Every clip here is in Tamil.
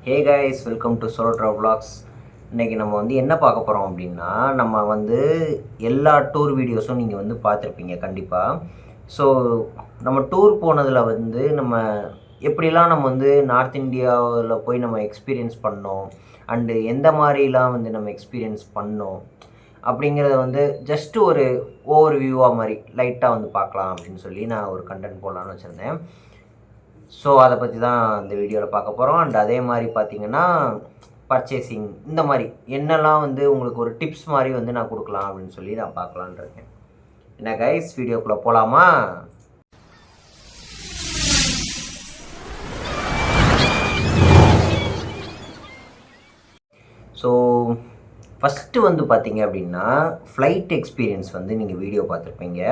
Hey guys, welcome to solo travel vlogs. இன்றைக்கி நம்ம வந்து என்ன பார்க்க போகிறோம் அப்படின்னா, நம்ம வந்து எல்லா டூர் வீடியோஸும் நீங்கள் வந்து பார்த்துருப்பீங்க கண்டிப்பாக. ஸோ நம்ம டூர் போனதில் வந்து நம்ம எப்படிலாம் நம்ம வந்து நார்த் இந்தியாவில் போய் நம்ம எக்ஸ்பீரியன்ஸ் பண்ணோம், அண்டு எந்த மாதிரிலாம் வந்து நம்ம எக்ஸ்பீரியன்ஸ் பண்ணோம் அப்படிங்கிறத வந்து ஜஸ்ட்டு ஒரு ஓவர் வியூவாக மாதிரி லைட்டாக வந்து பார்க்கலாம் அப்படின்னு சொல்லி நான் ஒரு கண்டென்ட் போடலான்னு வச்சுருந்தேன். ஸோ அதை பற்றி தான் இந்த வீடியோவில் பார்க்க போகிறோம். அண்ட் அதே மாதிரி பார்த்திங்கன்னா பர்ச்சேசிங் இந்த மாதிரி என்னெல்லாம் வந்து உங்களுக்கு ஒரு டிப்ஸ் மாதிரி வந்து நான் கொடுக்கலாம் அப்படின்னு சொல்லி நான் பார்க்கலான்னு இருக்கேன். என்ன கைஸ், வீடியோக்குள்ளே போகலாமா? ஸோ ஃபஸ்ட்டு வந்து பார்த்திங்க அப்படின்னா ஃப்ளைட் எக்ஸ்பீரியன்ஸ் வந்து நீங்கள் வீடியோ பார்த்துருப்பீங்க.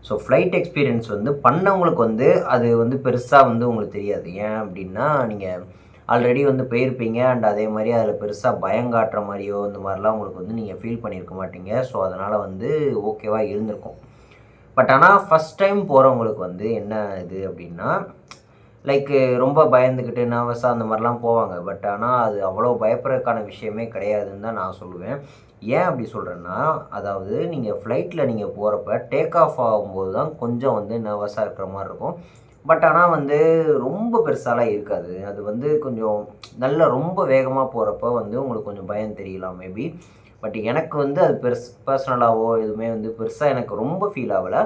ஸோ ஃப்ளைட் எக்ஸ்பீரியன்ஸ் வந்து பண்ணவங்களுக்கு வந்து அது வந்து பெருசாக வந்து உங்களுக்கு தெரியாது. ஏன் அப்படின்னா நீங்கள் ஆல்ரெடி வந்து போயிருப்பீங்க. அண்ட் அதே மாதிரி அதில் பெருசாக பயங்காட்டுற மாதிரியோ இந்த மாதிரிலாம் உங்களுக்கு வந்து நீங்கள் ஃபீல் பண்ணியிருக்க மாட்டீங்க. ஸோ அதனால் வந்து ஓகேவாக இருந்திருக்கும். பட் ஆனால் ஃபஸ்ட் டைம் போகிறவங்களுக்கு வந்து என்ன இது அப்படின்னா, லைக்கு ரொம்ப பயந்துக்கிட்டு நர்வஸாக அந்த மாதிரிலாம் போவாங்க. பட் ஆனால் அது அவ்வளோ பயப்படுறதுக்கான விஷயமே கிடையாதுன்னு தான் நான் சொல்லுவேன். ஏன் அப்படி சொல்கிறேன்னா, அதாவது நீங்கள் ஃப்ளைட்டில் நீங்கள் போகிறப்ப டேக் ஆஃப் ஆகும்போது தான் கொஞ்சம் வந்து நர்வஸாக இருக்கிற மாதிரி இருக்கும். பட் ஆனால் வந்து ரொம்ப பெருசாலாம் இருக்காது. அது வந்து கொஞ்சம் நல்ல ரொம்ப வேகமாக போகிறப்ப வந்து உங்களுக்கு கொஞ்சம் பயம் தெரியலாம் மேபி. பட் எனக்கு வந்து அது பர்சனலாகவோ எதுவுமே வந்து பெருசாக எனக்கு ரொம்ப ஃபீல் ஆகலை.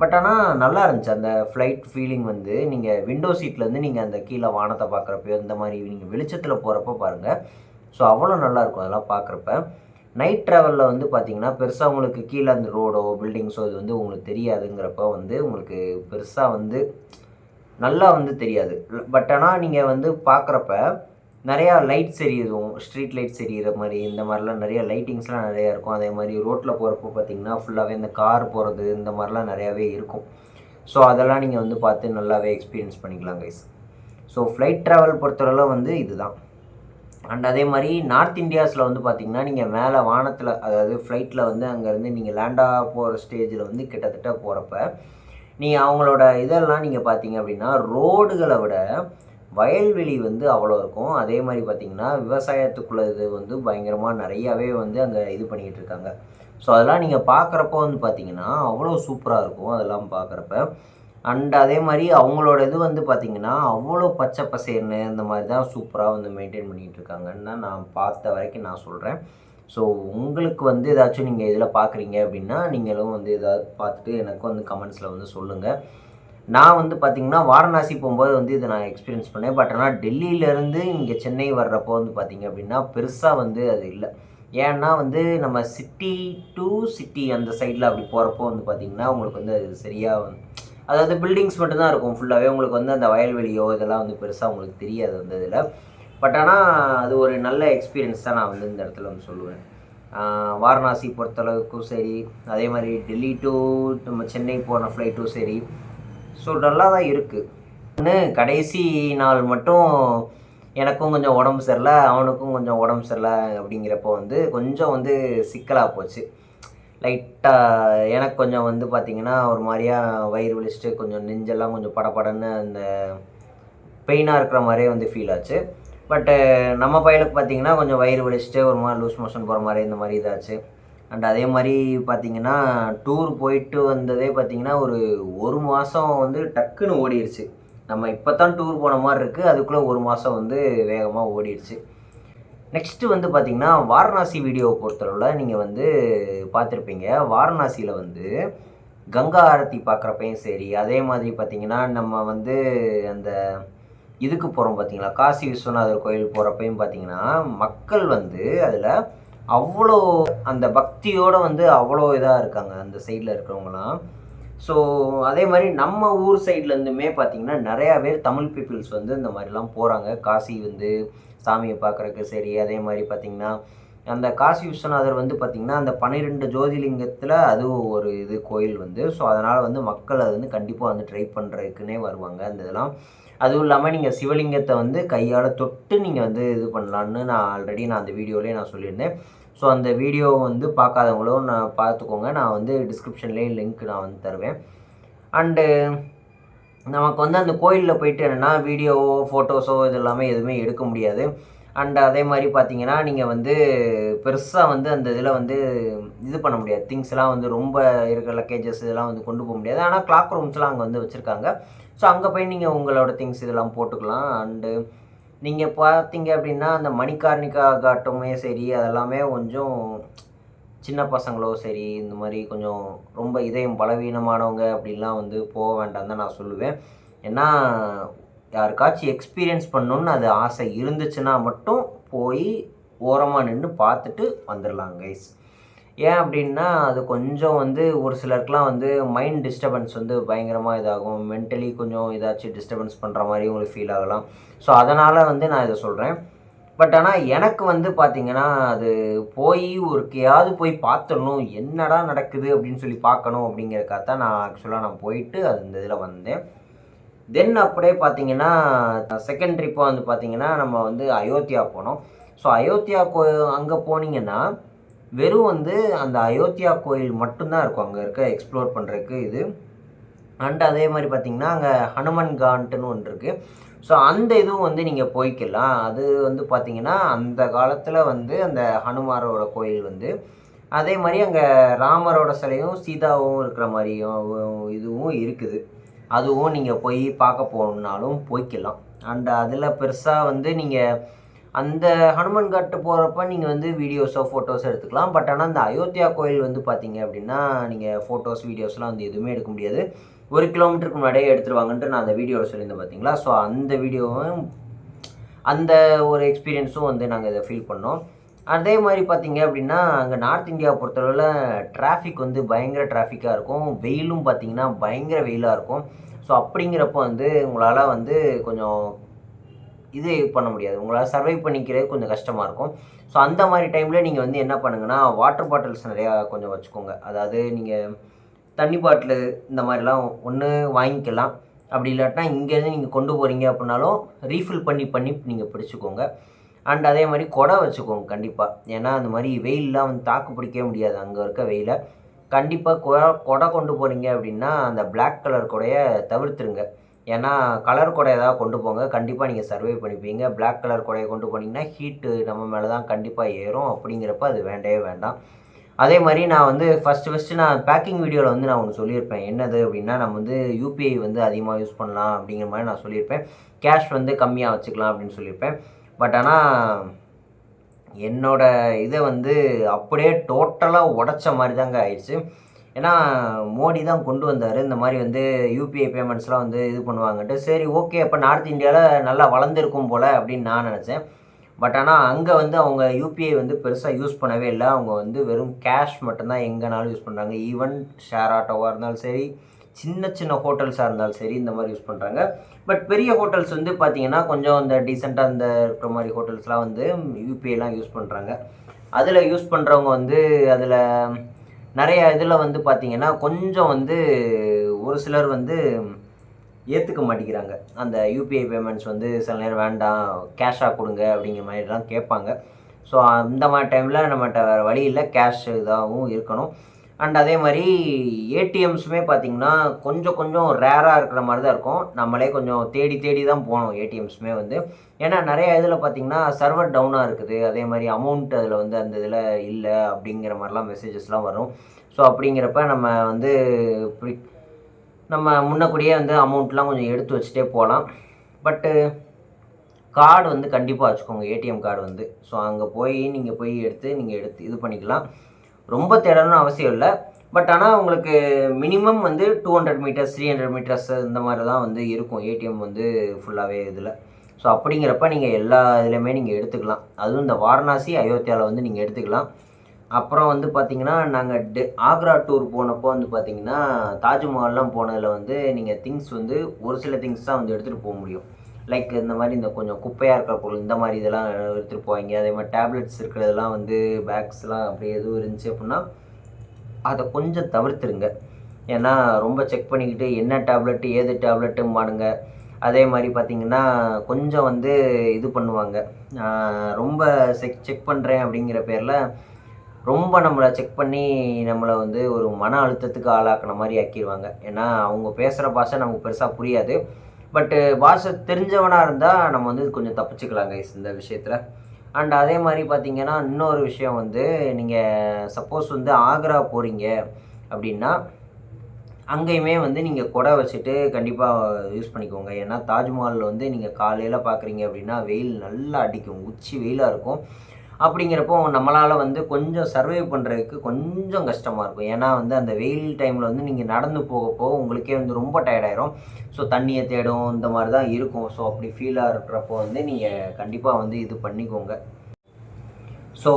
பட் ஆனால் நல்லா இருந்துச்சு அந்த ஃப்ளைட் ஃபீலிங். வந்து நீங்கள் விண்டோ சீட்லேருந்து நீங்கள் அந்த கீழே வானத்தை பார்க்குறப்பையோ இந்த மாதிரி நீங்கள் வெளிச்சத்தில் போகிறப்ப பாருங்கள். ஸோ அவ்வளோ நல்லாயிருக்கும் அதெல்லாம் பார்க்குறப்ப. நைட் ட்ராவலில் வந்து பார்த்திங்கன்னா பெருசாக உங்களுக்கு கீழே அந்த ரோடோ பில்டிங்ஸோ இது வந்து உங்களுக்கு தெரியாதுங்கிறப்ப வந்து உங்களுக்கு பெருசாக வந்து நல்லா வந்து தெரியாது. பட் ஆனால் நீங்கள் வந்து பார்க்குறப்ப நிறையா லைட்ஸ் எரியுதும், ஸ்ட்ரீட் லைட்ஸ் எரியிற மாதிரி இந்த மாதிரிலாம் நிறையா லைட்டிங்ஸ்லாம் நிறையா இருக்கும். அதே மாதிரி ரோட்டில் போகிறப்போ பார்த்திங்கன்னா ஃபுல்லாகவே இந்த கார் போகிறது இந்த மாதிரிலாம் நிறையாவே இருக்கும். ஸோ அதெல்லாம் நீங்கள் வந்து பார்த்து நல்லாவே எக்ஸ்பீரியன்ஸ் பண்ணிக்கலாம் கைஸ். ஸோ ஃப்ளைட் ட்ராவல் பொறுத்தவரை வந்து இதுதான். அண்ட் அதே மாதிரி நார்த் இந்தியாஸில் வந்து பார்த்திங்கன்னா நீங்கள் மேலே வானத்தில், அதாவது ஃப்ளைட்டில் வந்து அங்கேருந்து நீங்கள் லேண்டாக போகிற ஸ்டேஜில் வந்து கிட்டத்தட்ட போகிறப்ப நீங்கள் அவங்களோட இதெல்லாம் நீங்கள் பார்த்தீங்க அப்படின்னா ரோடுகளை விட வயல்வெளி வந்து அவ்வளோ இருக்கும். அதே மாதிரி பார்த்திங்கன்னா விவசாயத்துக்குள்ள இது வந்து பயங்கரமாக நிறையாவே வந்து அங்கே இது பண்ணிக்கிட்டு இருக்காங்க. ஸோ அதெல்லாம் நீங்கள் பார்க்குறப்போ வந்து பார்த்திங்கன்னா அவ்வளோ சூப்பராக இருக்கும் அதெல்லாம் பார்க்குறப்ப. அண்ட் அதே மாதிரி அவங்களோட இது வந்து பார்த்திங்கன்னா அவ்வளோ பச்சை பசேர்னு இந்த மாதிரி தான் சூப்பராக வந்து மெயின்டைன் பண்ணிகிட்டு இருக்காங்கன்னு தான் நான் பார்த்த வரைக்கும் நான் சொல்கிறேன். ஸோ உங்களுக்கு வந்து ஏதாச்சும் நீங்கள் இதில் பார்க்குறீங்க அப்படின்னா நீங்களும் வந்து எதாவது பார்த்துட்டு எனக்கு வந்து கமெண்ட்ஸில் வந்து சொல்லுங்கள். நான் வந்து பார்த்திங்கன்னா வாரணாசி போகும்போது வந்து இதை நான் எக்ஸ்பீரியன்ஸ் பண்ணேன். பட் ஆனால் டெல்லியிலேருந்து இங்கே சென்னை வர்றப்போ வந்து பார்த்திங்க அப்படின்னா பெருசாக வந்து அது இல்லை. ஏன்னா வந்து நம்ம சிட்டி டு சிட்டி அந்த சைடில் அப்படி போகிறப்போ வந்து பார்த்திங்கன்னா உங்களுக்கு வந்து அது சரியாக அதாவது பில்டிங்ஸ் மட்டும்தான் இருக்கும் ஃபுல்லாகவே. உங்களுக்கு வந்து அந்த வயல்வெளியோ இதெல்லாம் வந்து பெருசாக உங்களுக்கு தெரியாது அந்த இதில். பட் ஆனால் அது ஒரு நல்ல எக்ஸ்பீரியன்ஸ் தான் நான் வந்து இந்த இடத்துல வந்து சொல்லுவேன். வாரணாசி பொறுத்தளவுக்கும் சரி, அதே மாதிரி டெல்லி டு நம்ம சென்னை போன ஃப்ளைட்டும் சரி, ஸோ நல்லா தான் இருக்குது. கடைசி நாள் மட்டும் எனக்கும் கொஞ்சம் உடம்பு சரியில்லை, அவனுக்கும் கொஞ்சம் உடம்பு சரியில்லை அப்படிங்கிறப்போ வந்து கொஞ்சம் வந்து சிக்கலாக போச்சு. லைட்டாக எனக்கு கொஞ்சம் வந்து பார்த்திங்கன்னா ஒரு மாதிரியா வயிறு வலிச்சுட்டு கொஞ்சம் நெஞ்செல்லாம் கொஞ்சம் படபடன்னு அந்த பெயினாக இருக்கிற மாதிரியே வந்து ஃபீல் ஆச்சு. பட்டு நம்ம பையனுக்கு பார்த்திங்கன்னா கொஞ்சம் வயிறு வலிச்சுட்டு ஒரு மாதிரி லூஸ் மோஷன் போகிற மாதிரி இந்த மாதிரி இதாச்சு. அண்ட் அதே மாதிரி பார்த்திங்கன்னா டூர் போயிட்டு வந்ததே பார்த்திங்கன்னா ஒரு மாதம் வந்து டக்குன்னு ஓடிடுச்சு. நம்ம இப்போ தான் டூர் போன மாதிரி இருக்குது, அதுக்குள்ளே ஒரு மாதம் வந்து வேகமாக ஓடிடுச்சு. நெக்ஸ்ட்டு வந்து பார்த்திங்கன்னா வாரணாசி வீடியோவை பொறுத்தளவில் நீங்கள் வந்து பார்த்துருப்பீங்க. வாரணாசியில் வந்து கங்கா ஆரத்தி பார்க்குறப்பையும் சரி, அதே மாதிரி பார்த்திங்கன்னா நம்ம வந்து அந்த இதுக்கு போகிறோம் பார்த்திங்களா, காசி விஸ்வநாதர் கோயில் போகிறப்பையும் பார்த்திங்கன்னா மக்கள் வந்து அதில் அவ்வளோ அந்த பக்தியோடு வந்து அவ்வளோ இதாக இருக்காங்க அந்த சைடில் இருக்கிறவங்களாம். ஸோ அதே மாதிரி நம்ம ஊர் சைட்லேருந்துமே பார்த்திங்கன்னா நிறையா பேர் தமிழ் பீப்புள்ஸ் வந்து இந்த மாதிரிலாம் போகிறாங்க காசி வந்து சாமியை பார்க்குறக்கு சரி. அதே மாதிரி பார்த்திங்கன்னா அந்த காசி விஸ்வநாதர் வந்து பார்த்திங்கன்னா அந்த 12 ஜோதிலிங்கத்தில் அதுவும் ஒரு இது கோயில் வந்து. ஸோ அதனால் வந்து மக்கள் அது வந்து கண்டிப்பாக வந்து ட்ரை பண்ணுறதுக்குன்னே வருவாங்க அந்த இதெல்லாம். அதுவும் இல்லாமல் நீங்கள் சிவலிங்கத்தை வந்து கையால் தொட்டு நீங்கள் வந்து இது பண்ணலான்னு நான் ஆல்ரெடி அந்த வீடியோலேயே நான் சொல்லியிருந்தேன். ஸோ அந்த வீடியோ வந்து பார்க்காதவங்களும் நான் பார்த்துக்கோங்க. நான் வந்து டிஸ்கிரிப்ஷன்லேயே லிங்க் நான் வந்து தருவேன். அண்டு நமக்கு வந்து அந்த கோயிலில் போயிட்டு என்னென்னா வீடியோவோ ஃபோட்டோஸோ இது எல்லாமே எதுவுமே எடுக்க முடியாது. அண்ட் அதே மாதிரி பார்த்தீங்கன்னா நீங்கள் வந்து பெருசாக வந்து அந்த இதில் வந்து இது பண்ண முடியாது. திங்ஸ்லாம் வந்து ரொம்ப இருக்கிற லக்கேஜஸ் இதெல்லாம் வந்து கொண்டு போக முடியாது. ஆனால் கிளாக் ரூம்ஸ்லாம் அங்கே வந்து வச்சுருக்காங்க. ஸோ அங்கே போய் நீங்கள் உங்களோட திங்ஸ் இதெல்லாம் போட்டுக்கலாம். அண்டு நீங்கள் பார்த்தீங்க அப்படின்னா அந்த மணிகார்னிகா காட்டுமே சரி, அதெல்லாமே கொஞ்சம் சின்ன பசங்களோ சரி, இந்த மாதிரி கொஞ்சம் ரொம்ப இதயம் பலவீனமானவங்க அப்படிலாம் வந்து போக வேண்டாம் தான் நான் சொல்லுவேன். ஏன்னா யாருக்காச்சும் எக்ஸ்பீரியன்ஸ் பண்ணணுன்னு அது ஆசை இருந்துச்சுன்னா மட்டும் போய் ஓரமாக நின்று பார்த்துட்டு வந்துடலாம் கைஸ். ஏன் அப்படின்னா அது கொஞ்சம் வந்து ஒரு சிலருக்குலாம் வந்து மைண்ட் டிஸ்டர்பன்ஸ் வந்து பயங்கரமாக இதாகும். மென்டலி கொஞ்சம் ஏதாச்சும் டிஸ்டர்பன்ஸ் பண்ணுற மாதிரி உங்களுக்கு ஃபீல் ஆகலாம். ஸோ அதனால் வந்து நான் இதை சொல்கிறேன். பட் ஆனால் எனக்கு வந்து பார்த்திங்கன்னா அது போய் ஒருக்கையாவது போய் பார்த்துடணும், என்னடா நடக்குது அப்படின்னு சொல்லி பார்க்கணும் அப்படிங்கிறக்காக தான் நான் ஆக்சுவலாக நான் போயிட்டு அந்த இதில் வந்தேன். தென் அப்படியே பார்த்தீங்கன்னா செகண்ட் ட்ரிப்பாக வந்து பார்த்திங்கன்னா நம்ம வந்து அயோத்தியா போனோம். ஸோ அயோத்தியா அங்கே போனீங்கன்னா வெறும் வந்து அந்த அயோத்தியா கோயில் மட்டும்தான் இருக்கும் அங்கே இருக்க எக்ஸ்ப்ளோர் பண்ணுறதுக்கு இது. அண்ட் அதே மாதிரி பார்த்திங்கன்னா அங்கே ஹனுமன் கான்ட்டுன்னு ஒன்று இருக்குது. ஸோ அந்த இதுவும் வந்து நீங்கள் போய்க்கலாம். அது வந்து பார்த்திங்கன்னா அந்த காலத்தில் வந்து அந்த ஹனுமாரோட கோயில் வந்து அதே மாதிரி அங்கே ராமரோட சிலையும் சீதாவும் இருக்கிற மாதிரியும் இதுவும் இருக்குது. அதுவும் நீங்கள் போய் பார்க்க போகணுன்னாலும் போய்க்கலாம். அண்ட் அதில் பெருசாக வந்து நீங்கள் அந்த ஹனுமன் காட்டு போகிறப்ப நீங்கள் வந்து வீடியோஸோ ஃபோட்டோஸோ எடுத்துக்கலாம். பட் ஆனால் அந்த அயோத்தியா கோயில் வந்து பார்த்தீங்க அப்படின்னா நீங்கள் ஃபோட்டோஸ் வீடியோஸ்லாம் வந்து எதுவுமே எடுக்க முடியாது. 1 கிலோமீட்டருக்கு முன்னாடியே எடுத்துருவாங்கன்ட்டு நான் அந்த வீடியோவில் சொல்லியிருந்தேன் பார்த்தீங்களா. ஸோ அந்த வீடியோவும் அந்த ஒரு எக்ஸ்பீரியன்ஸும் வந்து நாங்கள் இதை ஃபீல் பண்ணோம். அதே மாதிரி பார்த்தீங்க அப்படின்னா அங்கே நார்த் இந்தியாவை பொறுத்தளவில் டிராஃபிக் வந்து பயங்கர டிராஃபிக்காக இருக்கும். வெயிலும் பார்த்திங்கன்னா பயங்கர வெயிலாக இருக்கும். ஸோ அப்படிங்கிறப்போ வந்து உங்களால் வந்து கொஞ்சம் இது பண்ண முடியாது, உங்களால் சர்வைவ் பண்ணிக்கிறது கொஞ்சம் கஷ்டமாக இருக்கும். ஸோ அந்த மாதிரி டைமில் நீங்கள் வந்து என்ன பண்ணுங்கன்னா வாட்டர் பாட்டில்ஸ் நிறையா கொஞ்சம் வச்சுக்கோங்க. அதாவது நீங்கள் தண்ணி பாட்டிலு இந்த மாதிரிலாம் ஒன்று வாங்கிக்கலாம். அப்படி இல்லாட்டினா இங்கேருந்து நீங்கள் கொண்டு போகிறீங்க அப்படின்னாலும் ரீஃபில் பண்ணி நீங்கள் பிடிச்சிக்கோங்க. அண்ட் அதே மாதிரி குடை வச்சுக்கோங்க கண்டிப்பாக. ஏன்னா அந்த மாதிரி வெயிலெலாம் வந்து தாக்கு பிடிக்கவே முடியாது அங்கே இருக்க வெயிலை. கண்டிப்பாக குடை கொண்டு போகிறீங்க அப்படின்னா அந்த பிளாக் கலர் குடையை தவிர்த்துருங்க. ஏன்னா கலர் குடை ஏதாவது கொண்டு போங்க, கண்டிப்பாக நீங்கள் சர்வை பண்ணிப்பீங்க. பிளாக் கலர் குடையை கொண்டு போனீங்கன்னா ஹீட்டு நம்ம மேலே தான் கண்டிப்பாக ஏறும். அப்படிங்கிறப்ப அது வேண்டவே வேண்டாம். அதே மாதிரி நான் வந்து ஃபஸ்ட்டு நான் பேக்கிங் வீடியோவில் வந்து நான் ஒன்று சொல்லியிருப்பேன். என்னது அப்படின்னா நம்ம வந்து யூபிஐ வந்து அதிகமாக யூஸ் பண்ணலாம் அப்படிங்கிற மாதிரி நான் சொல்லியிருப்பேன். கேஷ் வந்து கம்மியாக வச்சுக்கலாம் அப்படின்னு சொல்லியிருப்பேன். பட் ஆனால் என்னோடய இதை வந்து அப்படியே டோட்டலாக உடச்ச மாதிரி தாங்க ஆயிடுச்சு. ஏன்னா மோடி தான் கொண்டு வந்தார் இந்த மாதிரி வந்து யூபிஐ பேமெண்ட்ஸ்லாம் வந்து இது பண்ணுவாங்கன்ட்டு. சரி ஓகே, அப்போ நார்த் இந்தியாவில் நல்லா வளர்ந்துருக்கும் போல் அப்படின்னு நான் நினச்சேன். பட் ஆனால் அங்கே வந்து அவங்க யூபிஐ வந்து பெருசாக யூஸ் பண்ணவே இல்லை. அவங்க வந்து வெறும் கேஷ் மட்டும்தான் எங்கேனாலும் யூஸ் பண்ணுறாங்க. ஈவன் ஷேர் ஆட்டோவாக இருந்தாலும் சரி, சின்ன ஹோட்டல்ஸாக இருந்தாலும் சரி இந்த மாதிரி யூஸ் பண்ணுறாங்க. பட் பெரிய ஹோட்டல்ஸ் வந்து பார்த்திங்கன்னா கொஞ்சம் இந்த டீசெண்டாக இந்த இருக்கிற மாதிரி ஹோட்டல்ஸ்லாம் வந்து யூபிஐலாம் யூஸ் பண்ணுறாங்க. அதில் யூஸ் பண்ணுறவங்க வந்து அதில் நிறைய இதில் வந்து பார்த்திங்கன்னா கொஞ்சம் வந்து ஒரு சிலர் வந்து ஏற்றுக்க மாட்டேங்கிறாங்க. அந்த யூபிஐ பேமெண்ட்ஸ் வந்து சில நேரம் வேண்டாம், கேஷாக கொடுங்க அப்படிங்கிற மாதிரிலாம் கேட்பாங்க. ஸோ அந்த மாதிரி டைமில் நம்மகிட்ட வேறு வழி இல்லை, கேஷ் இதாகவும் இருக்கணும். அண்ட் அதே மாதிரி ஏடிஎம்ஸுமே பார்த்திங்கன்னா கொஞ்சம் ரேராக இருக்கிற மாதிரி தான் இருக்கும். நம்மளே கொஞ்சம் தேடி தான் போகணும் ஏடிஎம்ஸுமே வந்து. ஏன்னா நிறைய இதில் பார்த்திங்கன்னா சர்வர் டவுனாக இருக்குது. அதே மாதிரி அமௌண்ட் அதில் வந்து அந்த இதில் இல்லை அப்படிங்கிற மாதிரிலாம் மெசேஜஸ்லாம் வரும். ஸோ அப்படிங்கிறப்ப நம்ம வந்து நம்ம முன்னக்கூடியே வந்து அமௌண்ட்லாம் கொஞ்சம் எடுத்து வச்சுட்டே போகலாம். பட்டு கார்டு வந்து கண்டிப்பாக வச்சுக்கோங்க, ஏடிஎம் கார்டு வந்து. ஸோ அங்கே போய் நீங்கள் எடுத்து இது பண்ணிக்கலாம். ரொம்ப தேடணும்னு அவசியம் இல்லை. பட் ஆனால் உங்களுக்கு மினிமம் வந்து 200 மீட்டர்ஸ் 300 மீட்டர்ஸ் இந்த மாதிரி தான் வந்து இருக்கும் ஏடிஎம் வந்து ஃபுல்லாகவே இதில். ஸோ அப்படிங்கிறப்ப நீங்கள் எல்லா இதுலேயுமே நீங்கள் எடுத்துக்கலாம். அதுவும் இந்த வாரணாசி அயோத்தியாவில் வந்து நீங்கள் எடுத்துக்கலாம். அப்புறம் வந்து பார்த்திங்கன்னா நாங்கள் ஆக்ரா டூர் போனப்போ வந்து பார்த்திங்கன்னா தாஜ்மஹால்லாம் போனதில் வந்து நீங்கள் திங்ஸ் வந்து ஒரு சில திங்ஸ் தான் வந்து எடுத்துகிட்டு போக முடியும். லைக் இந்த மாதிரி இந்த கொஞ்சம் குப்பையாக இருக்கிற பொருள் இந்த மாதிரி இதெல்லாம் எடுத்துகிட்டு போவாங்க. அதே மாதிரி டேப்லெட்ஸ் இருக்கிறதெல்லாம் வந்து பேக்ஸ்லாம் அப்படி எதுவும் இருந்துச்சு அப்படின்னா அதை கொஞ்சம் தவிர்த்துருங்க. ஏன்னா ரொம்ப செக் பண்ணிக்கிட்டு என்ன டேப்லெட்டு ஏது டேப்லெட்டும்பானுங்க. அதே மாதிரி பார்த்திங்கன்னா கொஞ்சம் வந்து இது பண்ணுவாங்க, ரொம்ப செக் பண்ணுறேன் அப்படிங்கிற பேரில் ரொம்ப நம்மளை செக் பண்ணி நம்மளை வந்து ஒரு மன அழுத்தத்துக்கு ஆளாக்குன மாதிரி ஆக்கிடுவாங்க. ஏன்னா அவங்க பேசுகிற பாஷை நமக்கு பெருசாக புரியாது. பட்டு பாஷை தெரிஞ்சவனாக இருந்தால் நம்ம வந்து கொஞ்சம் தப்பிச்சுக்கலாம் கைஸ் இந்த விஷயத்தில். அண்ட் அதே மாதிரி பார்த்தீங்கன்னா இன்னொரு விஷயம் வந்து நீங்கள் சப்போஸ் வந்து ஆக்ரா போகிறீங்க அப்படின்னா அங்கேயுமே வந்து நீங்கள் குடை வச்சுட்டு கண்டிப்பாக யூஸ் பண்ணிக்கோங்க. ஏன்னா தாஜ்மஹாலில் வந்து நீங்கள் காலையில் பார்க்குறீங்க அப்படின்னா வெயில் நல்லா அடிக்கும், உச்சி வெயிலாக இருக்கும். அப்படிங்கிறப்போ நம்மளால் வந்து கொஞ்சம் சர்வை பண்ணுறதுக்கு கொஞ்சம் கஷ்டமாக இருக்கும். ஏன்னா வந்து அந்த வெயில் டைமில் வந்து நீங்கள் நடந்து போக உங்களுக்கே வந்து ரொம்ப டயர்டாயிரும். ஸோ தண்ணியை தேடும் இந்த மாதிரி தான் இருக்கும். ஸோ அப்படி ஃபீலாக இருக்கிறப்போ வந்து நீங்கள் கண்டிப்பாக வந்து இது பண்ணிக்கோங்க. ஸோ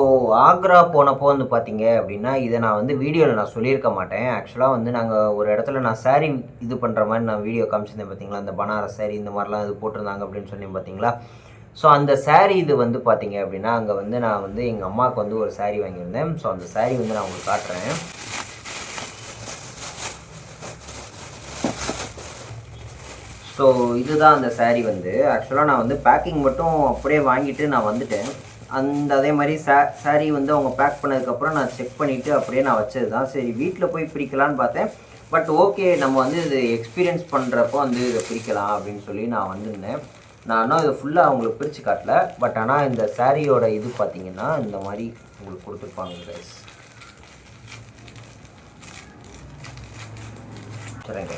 ஆக்ரா போனப்போ வந்து பார்த்தீங்க அப்படின்னா இதை நான் வந்து வீடியோவில் நான் சொல்லியிருக்க மாட்டேன். ஆக்சுவலாக வந்து நாங்கள் ஒரு இடத்துல நான் சாரீ இது பண்ணுற மாதிரி நான் வீடியோ காமிச்சிருந்தேன் பார்த்தீங்களா, இந்த பனாரஸ் சாரீ இந்த மாதிரிலாம் இது போட்டிருந்தாங்க அப்படின்னு சொன்னேன் பார்த்தீங்களா. ஸோ அந்த சாரீ இது வந்து பார்த்தீங்க அப்படின்னா அங்கே வந்து நான் வந்து எங்கள் அம்மாவுக்கு வந்து ஒரு சாரீ வாங்கியிருந்தேன். ஸோ அந்த சாரீ வந்து நான் உங்களுக்கு காட்டுறேன். ஸோ இதுதான் அந்த சாரீ வந்து. ஆக்சுவலாக நான் வந்து பேக்கிங் மட்டும் அப்படியே வாங்கிட்டு நான் வந்துட்டேன். அதே மாதிரி சாரீ வந்து அவங்க பேக் பண்ணதுக்கப்புறம் நான் செக் பண்ணிவிட்டு அப்படியே நான் வச்சது தான். சரி வீட்டில் போய் பிரிக்கலான்னு பார்த்தேன். பட் ஓகே நம்ம வந்து இது எக்ஸ்பீரியன்ஸ் பண்ணுறப்போ வந்து இதை பிரிக்கலாம் அப்படின்னு சொல்லி நான் வந்திருந்தேன். நான் இன்னும் இதை ஃபுல்லாக அவங்களுக்கு பிரித்து காட்டல. பட் ஆனால் இந்த சாரியோட இது பார்த்திங்கன்னா இந்த மாதிரி உங்களுக்கு கொடுத்துருப்பாங்க கைஸ். சரிங்க.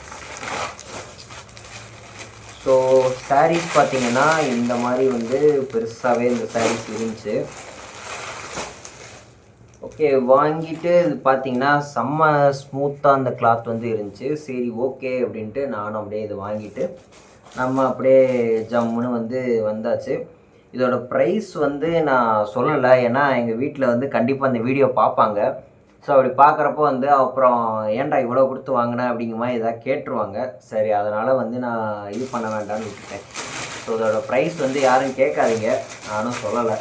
ஸோ சாரீஸ் பார்த்திங்கன்னா இந்த மாதிரி வந்து பெருசாகவே இந்த சாரீஸ் இருந்துச்சு. ஓகே வாங்கிட்டு இது பார்த்தீங்கன்னா செம்ம ஸ்மூத்தாக அந்த கிளாத் வந்து இருந்துச்சு. சரி ஓகே அப்படின்ட்டு நானும் அப்படியே இதை வாங்கிட்டு நம்ம அப்படியே ஜம்முன்னு வந்து வந்தாச்சு. இதோட ப்ரைஸ் வந்து நான் சொல்லலை, ஏன்னா எங்கள் வீட்டில் வந்து கண்டிப்பாக அந்த வீடியோ பார்ப்பாங்க. ஸோ அப்படி பார்க்குறப்போ வந்து அப்புறம் ஏன்டா இவ்வளோ கொடுத்து வாங்கினேன் அப்படிங்கிற மாதிரி எதாவது கேட்டுருவாங்க. சரி அதனால் வந்து நான் இது பண்ண வேண்டாம்னு விட்டுட்டேன். ஸோ இதோட ப்ரைஸ் வந்து யாரும் கேட்காதீங்க, நானும் சொல்லலை.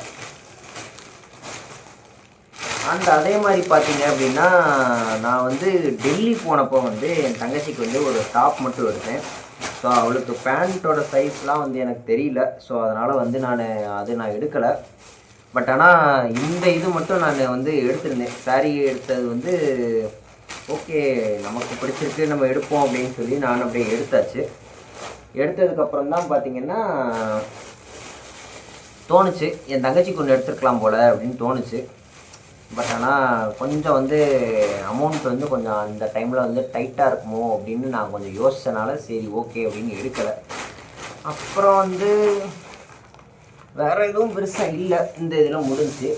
அண்ட் அதே மாதிரி பார்த்தீங்க அப்படின்னா நான் வந்து டெல்லி போனப்போ வந்து என் தங்கச்சிக்கு வந்து ஒரு டாப் மட்டும் எடுத்தேன். ஸோ அவளுக்கு பேண்ட்டோட சைஸ்லாம் வந்து எனக்கு தெரியல. ஸோ அதனால் வந்து நான் எடுக்கலை. பட் ஆனால் இந்த இது மட்டும் நான் வந்து எடுத்திருந்தேன். சாரீ எடுத்தது வந்து ஓகே நமக்கு பிடிச்சிருக்கு நம்ம எடுப்போம் அப்படின்னு சொல்லி நான் அப்படியே எடுத்தாச்சு. எடுத்ததுக்கப்புறம் தான் பார்த்திங்கன்னா தோணுச்சு என் தங்கச்சிக்கு ஒன்று எடுத்துருக்கலாம் போல் அப்படின்னு தோணுச்சு. பட் ஆனால் கொஞ்சம் வந்து அமௌண்ட் வந்து கொஞ்சம் அந்த டைமில் வந்து டைட்டாக இருக்குமோ அப்படின்னு நான் கொஞ்சம் யோசித்தனால சரி ஓகே அப்படின்னு எடுக்கலை. அப்புறம் வந்து வேறு எதுவும் பெருசாக இல்லை, இந்த இதில் முடிஞ்சு.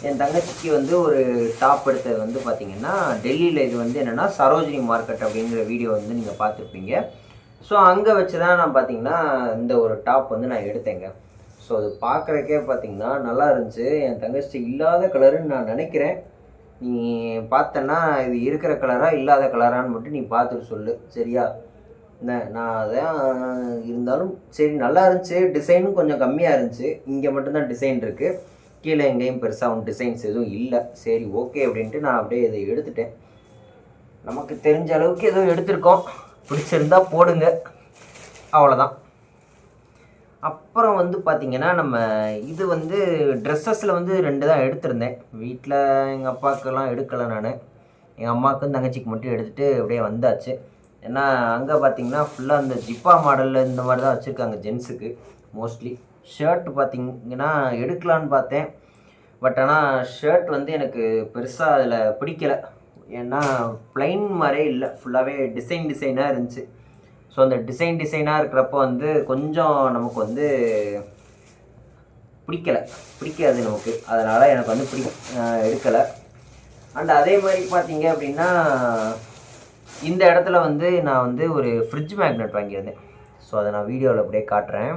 என் தங்கச்சிக்கு வந்து ஒரு டாப் எடுத்தது வந்து பார்த்திங்கன்னா டெல்லியில் இது வந்து என்னென்னா சரோஜினி மார்க்கெட் அப்படிங்கிற வீடியோ வந்து நீங்கள் பார்த்துருப்பீங்க. ஸோ அங்கே வச்சு தான் நான் பார்த்திங்கன்னா இந்த ஒரு டாப் வந்து நான் எடுத்தேங்க. ஸோ அது பார்க்குறக்கே பார்த்திங்கன்னா நல்லா இருந்துச்சு. என் தங்கச்சி இல்லாத கலருன்னு நான் நினைக்கிறேன். நீ பார்த்தன்னா இது இருக்கிற கலராக இல்லாத கலரான்னு மட்டும் நீ பார்த்துட்டு சொல்லு சரியா. நான் அதான் இருந்தாலும் சரி நல்லா இருந்துச்சு. டிசைனும் கொஞ்சம் கம்மியாக இருந்துச்சு. இங்கே மட்டும்தான் டிசைன் இருக்குது, கீழே எங்கேயும் பெருசாக டிசைன்ஸ் எதுவும் இல்லை. சரி ஓகே அப்படின்ட்டு நான் அப்படியே இதை எடுத்துட்டேன். நமக்கு தெரிஞ்ச அளவுக்கு எதுவும் எடுத்திருக்கோம், பிடிச்சிருந்தா போடுங்க, அவ்வளோதான். அப்புறம் வந்து பார்த்திங்கன்னா நம்ம இது வந்து ட்ரெஸ்ஸஸில் வந்து 2 தான் எடுத்திருந்தேன். வீட்டில் எங்கள் அப்பாவுக்கெல்லாம் எடுக்கலை நான். எங்கள் அம்மாவுக்கும் தங்கச்சிக்கு மட்டும் எடுத்துகிட்டு அப்படியே வந்தாச்சு. ஏன்னா அங்கே பார்த்திங்கன்னா ஃபுல்லாக அந்த ஜிப்பா மாடலில் இந்த மாதிரி தான் வச்சுருக்காங்க ஜென்ஸுக்கு மோஸ்ட்லி. ஷர்ட் பார்த்திங்கன்னா எடுக்கலான்னு பார்த்தேன். பட் ஆனால் ஷர்ட் வந்து எனக்கு பெருசாக அதில் பிடிக்கலை. ஏன்னா ப்ளைன் மாதிரியே இல்லை, ஃபுல்லாகவே டிசைனாக இருந்துச்சு. ஸோ அந்த டிசைனாக இருக்கிறப்போ வந்து கொஞ்சம் நமக்கு வந்து பிடிக்காது நமக்கு. அதனால் எனக்கு வந்து எடுக்கலை. அண்ட் அதே மாதிரி பார்த்தீங்க அப்படின்னா இந்த இடத்துல வந்து நான் வந்து ஒரு ஃப்ரிட்ஜ் மேக்னெட் வாங்கியிருந்தேன். ஸோ அதை நான் வீடியோவில் அப்படியே காட்டுறேன்.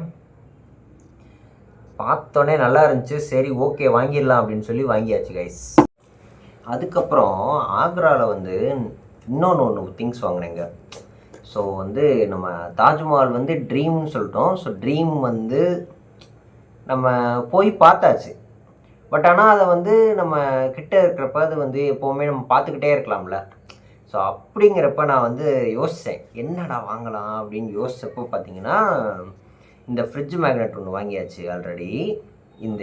பார்த்தோன்னே நல்லா இருந்துச்சு. சரி ஓகே வாங்கிடலாம் அப்படின்னு சொல்லி வாங்கியாச்சு கைஸ். அதுக்கப்புறம் ஆக்ராவில் வந்து இன்னொன்று திங்ஸ் வாங்கினேங்க. ஸோ வந்து நம்ம தாஜ்மஹால் வந்து ட்ரீம்னு சொல்லிட்டோம். ஸோ ட்ரீம் வந்து நம்ம போய் பார்த்தாச்சு. பட் ஆனால் அதை வந்து நம்ம கிட்ட இருக்கிறப்ப அது வந்து எப்போவுமே நம்ம பார்த்துக்கிட்டே இருக்கலாம்ல. ஸோ அப்படிங்கிறப்ப நான் வந்து யோசித்தேன் என்னடா வாங்கலாம் அப்படின்னு யோசித்தப்போ பார்த்தீங்கன்னா இந்த ஃப்ரிட்ஜ் மேக்னெட் ஒன்று வாங்கியாச்சு ஆல்ரெடி. இந்த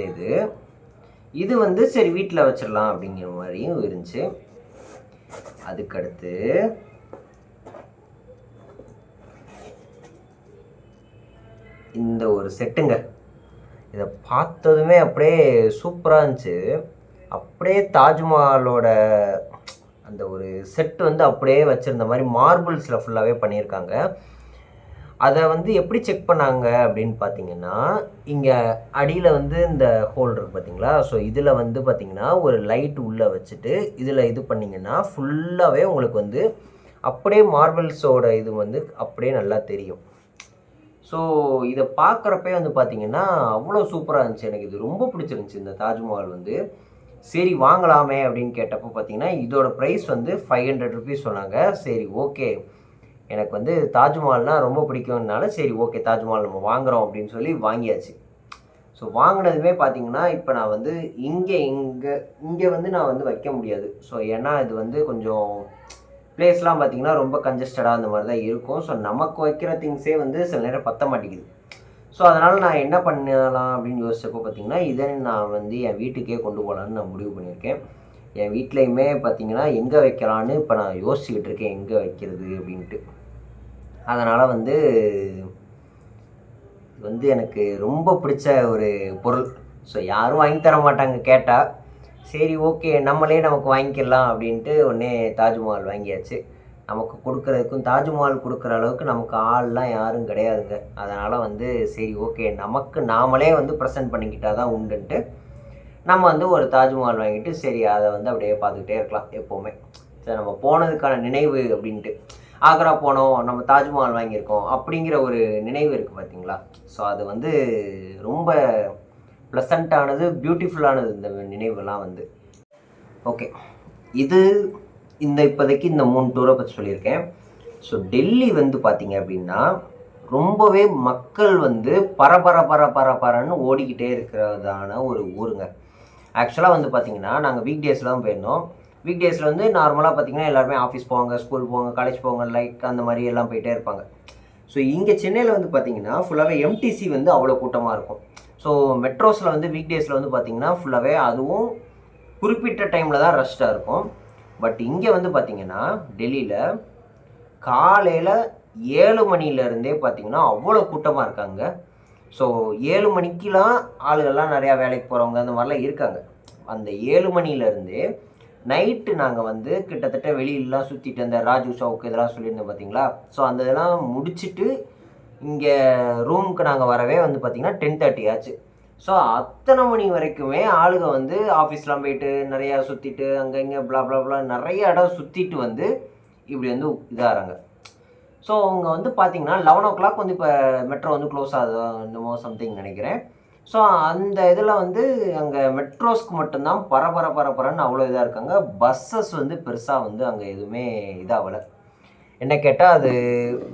இது வந்து சரி வீட்டில் வச்சிடலாம் அப்படிங்கிற மாதிரியும் இருந்துச்சு. அதுக்கடுத்து இந்த ஒரு செட்டுங்க. இதை பார்த்ததுமே அப்படியே சூப்பராக இருந்துச்சு. அப்படியே தாஜ்மஹாலோட அந்த ஒரு செட்டு வந்து அப்படியே வச்சுருந்த மாதிரி மார்பிள்ஸில் ஃபுல்லாகவே பண்ணியிருக்காங்க. அதை வந்து எப்படி செக் பண்ணாங்க அப்படின்னு பார்த்தீங்கன்னா, இங்கே அடியில் வந்து இந்த ஹோல் இருக்குது பார்த்தீங்களா? ஸோ இதில் வந்து பார்த்தீங்கன்னா ஒரு லைட் உள்ளே வச்சுட்டு இதில் இது பண்ணிங்கன்னா ஃபுல்லாகவே உங்களுக்கு வந்து அப்படியே மார்பிள்ஸோட இது வந்து அப்படியே நல்லா தெரியும். ஸோ இதை பார்க்குறப்பே வந்து பார்த்தீங்கன்னா அவ்வளோ சூப்பராக இருந்துச்சு. எனக்கு இது ரொம்ப பிடிச்சிருந்துச்சி இந்த தாஜ்மஹால் வந்து. சரி வாங்கலாமே அப்படின்னு கேட்டப்போ பார்த்தீங்கன்னா இதோட ப்ரைஸ் வந்து ₹500 சொன்னாங்க. சரி ஓகே, எனக்கு வந்து தாஜ்மஹால்னால் ரொம்ப பிடிக்கும்னால சரி ஓகே தாஜ்மஹால் நம்ம வாங்குகிறோம் அப்படின்னு சொல்லி வாங்கியாச்சு. ஸோ வாங்கினதுமே பார்த்தீங்கன்னா இப்போ நான் வந்து இங்கே வந்து நான் வந்து வைக்க முடியாது. ஸோ ஏன்னா இது வந்து கொஞ்சம் பிளேஸ்லாம் பார்த்தீங்கன்னா ரொம்ப கன்ஜஸ்டடாக அந்த மாதிரி தான் இருக்கும். ஸோ நமக்கு வைக்கிற திங்ஸே வந்து சில நேரம் பத்த மாட்டேங்குது. ஸோ அதனால் நான் என்ன பண்ணலாம் அப்படின்னு யோசிச்சப்போ பார்த்தீங்கன்னா இதை நான் வந்து என் வீட்டுக்கே கொண்டு போகலான்னு நான் முடிவு பண்ணியிருக்கேன். என் வீட்லேயுமே பார்த்தீங்கன்னா எங்கே வைக்கலான்னு இப்போ நான் யோசிச்சுக்கிட்டு இருக்கேன், எங்கே வைக்கிறது அப்படின்ட்டு. அதனால் வந்து எனக்கு ரொம்ப பிடிச்ச ஒரு பொருள். ஸோ யாரும் வாங்கி தர மாட்டாங்க கேட்டால். சரி ஓகே நம்மளே நமக்கு வாங்கிக்கலாம் அப்படின்ட்டு உடனே தாஜ்மஹால் வாங்கியாச்சு. நமக்கு கொடுக்குறதுக்கும் தாஜ்மஹால் கொடுக்குற அளவுக்கு நமக்கு ஆள்லாம் யாரும் கிடையாதுங்க. அதனால் வந்து சரி ஓகே நமக்கு நாமளே வந்து ப்ரெசென்ட் பண்ணிக்கிட்டால் தான் உண்டுன்ட்டு நம்ம வந்து ஒரு தாஜ்மஹால் வாங்கிட்டு சரி அதை வந்து அப்படியே பார்த்துக்கிட்டே இருக்கலாம் எப்போவுமே. சரி நம்ம போனதுக்கான நினைவு அப்படின்ட்டு ஆக்ரா போனோம், நம்ம தாஜ்மஹால் வாங்கியிருக்கோம் அப்படிங்கிற ஒரு நினைவு இருக்குது பார்த்தீங்களா? ஸோ அது வந்து ரொம்ப ப்ளசண்ட்டானது, பியூட்டிஃபுல்லானது இந்த நினைவுலாம் வந்து. ஓகே, இது இப்போதைக்கு இந்த 3 டூரை பற்றி சொல்லியிருக்கேன். ஸோ டெல்லி வந்து பார்த்தீங்க அப்படின்னா ரொம்பவே மக்கள் வந்து பரபரன்னு ஓடிக்கிட்டே இருக்கிறதான ஒரு ஊருங்க. ஆக்சுவலாக வந்து பார்த்தீங்கன்னா நாங்கள் வீக் டேஸில் தான் போயிருந்தோம். வீக் டேஸில் வந்து நார்மலாக பார்த்தீங்கன்னா எல்லாருமே ஆஃபீஸ் போவாங்க, ஸ்கூல் போவாங்க, காலேஜ் போவாங்க, லைக் அந்த மாதிரி எல்லாம் போயிட்டே இருப்பாங்க. ஸோ இங்கே சென்னையில் வந்து பார்த்தீங்கன்னா ஃபுல்லாகவே எம்டிசி வந்து அவ்வளோ கூட்டமாக இருக்கும். ஸோ மெட்ரோஸில் வந்து வீக் டேஸில் வந்து பார்த்தீங்கன்னா ஃபுல்லாகவே அதுவும் குறிப்பிட்ட டைமில் தான் ரஷ்டாக இருக்கும். பட் இங்கே வந்து பார்த்தீங்கன்னா டெல்லியில் காலையில் 7 மணிலேருந்தே பார்த்தீங்கன்னா அவ்வளோ கூட்டமாக இருக்காங்க. ஸோ 7 மணிக்கெலாம் ஆளுகள்லாம் நிறையா வேலைக்கு போகிறவங்க அந்த மாதிரிலாம் இருக்காங்க. அந்த 7 மணிலேருந்தே நைட்டு நாங்கள் வந்து கிட்டத்தட்ட வெளியிலலாம் சுற்றிட்டு அந்த ராஜு சவுக்கு இதெல்லாம் சொல்லியிருந்தோம் பார்த்தீங்களா? ஸோ அந்த இதெல்லாம் முடிச்சுட்டு இங்கே ரூமுக்கு நாங்கள் வரவே வந்து பார்த்திங்கன்னா 10:30 ஆச்சு. ஸோ அத்தனை மணி வரைக்குமே ஆளுங்க வந்து ஆஃபீஸ்லாம் போயிட்டு நிறையா சுற்றிட்டு அங்கே இங்கே ப்ளா நிறைய இடம் சுற்றிட்டு வந்து இப்படி வந்து இதாகிறாங்க. ஸோ அவங்க வந்து பார்த்திங்கன்னா 11 வந்து இப்போ மெட்ரோ வந்து க்ளோஸ் ஆகுது என்னமோ சம்திங் நினைக்கிறேன். ஸோ அந்த இதில் வந்து அங்கே மெட்ரோஸ்க்கு மட்டும்தான் பரபரன்னு அவ்வளோ இதாக இருக்காங்க. பஸ்ஸஸ் வந்து பெருசாக வந்து அங்கே எதுவுமே இதாகலை. என்ன கேட்டால் அது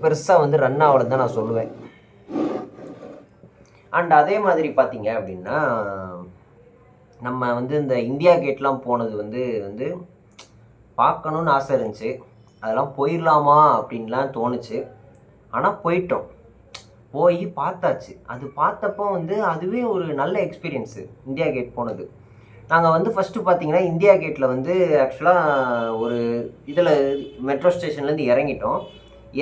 பெருசாக வந்து ரன் ஆகலைன்னு தான் நான் சொல்லுவேன். அண்ட் அதே மாதிரி பார்த்தீங்க அப்படின்னா நம்ம வந்து இந்த இந்தியா கேட்லாம் போனது வந்து பார்க்கணுன்னு ஆசை இருந்துச்சு. அதெல்லாம் போயிடலாமா அப்படின்லாம் தோணுச்சு. ஆனால் போயிட்டோம். போய் பார்த்தாச்சு. அது பார்த்தப்போ வந்து அதுவே ஒரு நல்ல எக்ஸ்பீரியன்ஸு இந்தியா கேட் போனது. நாங்கள் வந்து ஃபஸ்ட்டு பார்த்தீங்கன்னா இந்தியா கேட்டில் வந்து ஆக்சுவலாக ஒரு இதில் மெட்ரோ ஸ்டேஷன்லேருந்து இறங்கிட்டோம்.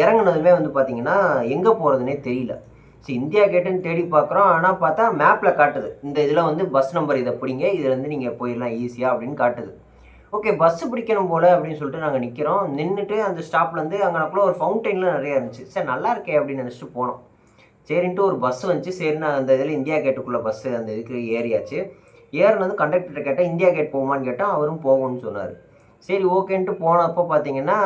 இறங்குனதுமே வந்து பார்த்திங்கன்னா எங்கே போகிறதுனே தெரியல. சரி இந்தியா கேட்டுன்னு தேடி பார்க்குறோம். ஆனால் பார்த்தா மேப்பில் காட்டுது, இந்த இதில் வந்து பஸ் நம்பர் இதை பிடிங்க, இதுலேருந்து நீங்கள் போயிடலாம் ஈஸியாக அப்படின்னு காட்டுது. ஓகே பஸ்ஸு பிடிக்கணும் போல் அப்படின்னு சொல்லிட்டு நாங்கள் நிற்கிறோம். நின்றுட்டு அந்த ஸ்டாப்லேருந்து அங்கனக்குள்ளே ஒரு ஃபவுண்டெயின்லாம் நிறையா இருந்துச்சு. சரி நல்லா இருக்கே அப்படின்னு நினச்சிட்டு போனோம். சரின்ட்டு ஒரு பஸ் வந்துச்சு. சரிண்ணா அந்த இதில் இந்தியா கேட்டுக்குள்ளே பஸ்ஸு அந்த இதுக்கு ஏறியாச்சு. ஏறினது கண்டக்டர்கிட்ட கேட்டால் இந்தியா கேட் போகுமான்னு கேட்டால் அவரும் போகும்னு சொன்னார். சரி ஓகேன்ட்டு போனப்போ பார்த்தீங்கன்னா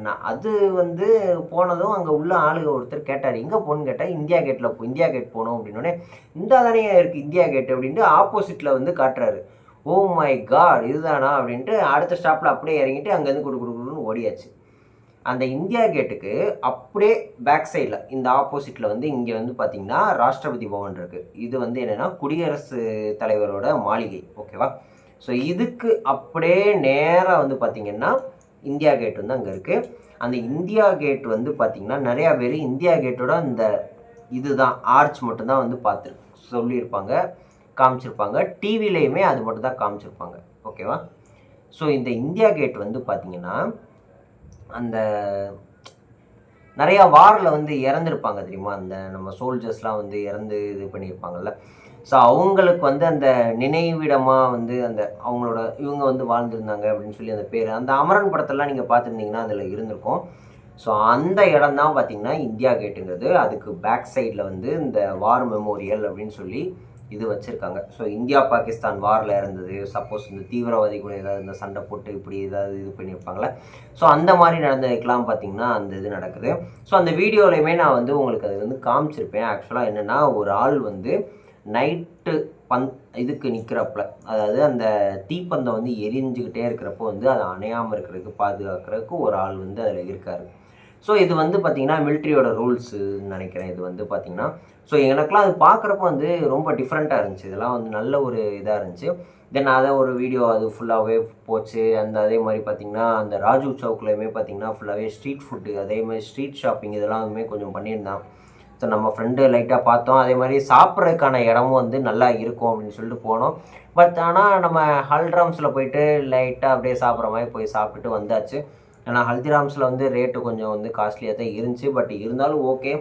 நான் அது வந்து போனதும் அங்கே உள்ள ஆளுங்க ஒருத்தர் கேட்டார் எங்கே போகணுன்னு கேட்டால் இந்தியா கேட் போகணும் அப்படின்னோடனே இந்த தானே இருக்குது இந்தியா கேட் அப்படின்ட்டு ஆப்போசிட்டில் வந்து காட்டுறாரு. ஓ மை காட் இதுதானா அப்படின்ட்டு அடுத்த ஸ்டாப்பில் அப்படியே இறங்கிட்டு அங்கேருந்து கொடுன்னு ஓடியாச்சு. அந்த இந்தியா கேட்டுக்கு அப்படியே பேக் சைடில் இந்த ஆப்போசிட்டில் வந்து இங்கே வந்து பார்த்திங்கன்னா ராஷ்டிரபதி பவன் இருக்குது. இது வந்து என்னென்னா குடியரசு தலைவரோட மாளிகை. ஓகேவா? ஸோ இதுக்கு அப்படியே நேராக வந்து பார்த்திங்கன்னா இந்தியா கேட் வந்து அங்கே இருக்குது. அந்த இந்தியா கேட் வந்து பார்த்திங்கன்னா நிறையா பேர் இந்தியா கேட்டோட இந்த இதுதான் ஆர்ச் மட்டும்தான் வந்து சொல்லியிருப்பாங்க, காமிச்சிருப்பாங்க. டிவிலையுமே அது மட்டும் தான் காமிச்சிருப்பாங்க. ஓகேவா? ஸோ இந்த இந்தியா கேட் வந்து பார்த்திங்கன்னா அந்த நிறையா வாரில் வந்து இறந்துருப்பாங்க தெரியுமா? அந்த நம்ம சோல்ஜர்ஸ்லாம் வந்து இறந்து இது பண்ணியிருப்பாங்கல்ல. ஸோ அவங்களுக்கு வந்து அந்த நினைவிடமாக வந்து அந்த அவங்களோட இவங்க வந்து வாழ்ந்திருந்தாங்க அப்படின்னு சொல்லி அந்த பேர் அந்த அமரன் படத்தெல்லாம் நீங்கள் பார்த்துருந்தீங்கன்னா அதில் இருந்திருக்கும். ஸோ அந்த இடம் தான் பார்த்தீங்கன்னா இந்தியா கேட்டுங்கிறது. அதுக்கு பேக் சைடில் வந்து இந்த வார் மெமோரியல் அப்படின்னு சொல்லி இது வச்சுருக்காங்க. ஸோ இந்தியா பாகிஸ்தான் வாரில் இருந்தது. சப்போஸ் இந்த தீவிரவாதி கூட ஏதாவது இந்த சண்டை போட்டு இப்படி ஏதாவது இது பண்ணியிருப்பாங்களே. ஸோ அந்த மாதிரி நடந்ததுக்கெலாம் பார்த்தீங்கன்னா அந்த இது நடக்குது. ஸோ அந்த வீடியோலையுமே நான் வந்து உங்களுக்கு அது வந்து காமிச்சிருப்பேன். ஆக்சுவலாக என்னென்னா ஒரு ஆள் வந்து நைட்டு இதுக்கு நிற்கிறப்பல, அதாவது அந்த தீப்பந்தம் வந்து எரிஞ்சுக்கிட்டே இருக்கிறப்போ வந்து அதை அணையாமல் இருக்கிறதுக்கு பாதுகாக்கிறதுக்கு ஒரு ஆள் வந்து அதில் இருக்கார். ஸோ இது வந்து பார்த்திங்கன்னா மிலிட்ரியோட ரூல்ஸுன்னு நினைக்கிறேன். இது வந்து பார்த்திங்கன்னா ஸோ எனக்குலாம் அது பார்க்குறப்போ வந்து ரொம்ப டிஃப்ரெண்ட்டாக இருந்துச்சு. இதெல்லாம் வந்து நல்ல ஒரு இதாக இருந்துச்சு. தென் அதை ஒரு வீடியோ அது ஃபுல்லாகவே போச்சு. அதே மாதிரி பார்த்திங்கன்னா அந்த ராஜு சவுக்லேயுமே பார்த்திங்கன்னா ஃபுல்லாகவே ஸ்ட்ரீட் ஃபுட்டு, அதே மாதிரி ஸ்ட்ரீட் ஷாப்பிங் இதெல்லாமே கொஞ்சம் பண்ணியிருந்தான். ஸோ நம்ம ஃப்ரெண்டு லைட்டாக பார்த்தோம். அதே மாதிரி சாப்பிட்றதுக்கான இடமும் வந்து நல்லா இருக்கும் அப்படின்னு சொல்லிட்டு போனோம். பட் ஆனால் நம்ம ஹல்ட்ராம்ஸில் போயிட்டு லைட்டாக அப்படியே சாப்பிட்ற மாதிரி போய் சாப்பிட்டுட்டு வந்தாச்சு. ஏன்னா ஹல்திராம்ஸில் வந்து ரேட்டு கொஞ்சம் வந்து காஸ்ட்லியாக தான் இருந்துச்சு. பட் இருந்தாலும் ஓகே,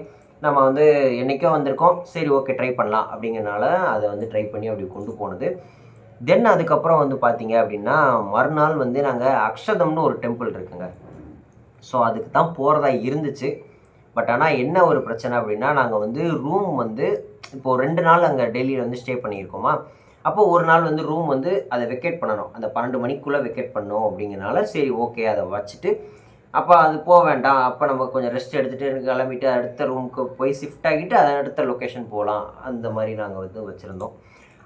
நம்ம வந்து என்றைக்கோ வந்திருக்கோம், சரி ஓகே ட்ரை பண்ணலாம் அப்படிங்கிறனால அதை வந்து ட்ரை பண்ணி அப்படி கொண்டு போனது. தென் அதுக்கப்புறம் வந்து பார்த்தீங்க அப்படின்னா மறுநாள் வந்து நாங்கள் அக்ஷதம்னு ஒரு டெம்பிள் இருக்குங்க. ஸோ அதுக்கு தான் போகிறதா இருந்துச்சு. பட் ஆனால் என்ன ஒரு பிரச்சனை அப்படின்னா நாங்கள் வந்து ரூம் வந்து இப்போது 2 நாள் அங்கே டெல்லியில் வந்து ஸ்டே பண்ணியிருக்கோமா. அப்போ ஒரு நாள் வந்து ரூம் வந்து அதை வெக்கேட் பண்ணணும். அந்த 12 மணிக்குள்ளே வெக்கேட் பண்ணணும் அப்படிங்கிறனால சரி ஓகே அதை வச்சுட்டு அப்போ அது போக வேண்டாம். அப்போ நம்ம கொஞ்சம் ரெஸ்ட் எடுத்துகிட்டு கிளம்பிட்டு அடுத்த ரூமுக்கு போய் ஷிஃப்ட் ஆகிட்டு அதை அடுத்த லொக்கேஷன் போகலாம். அந்த மாதிரி நாங்கள் வந்து வச்சுருந்தோம்.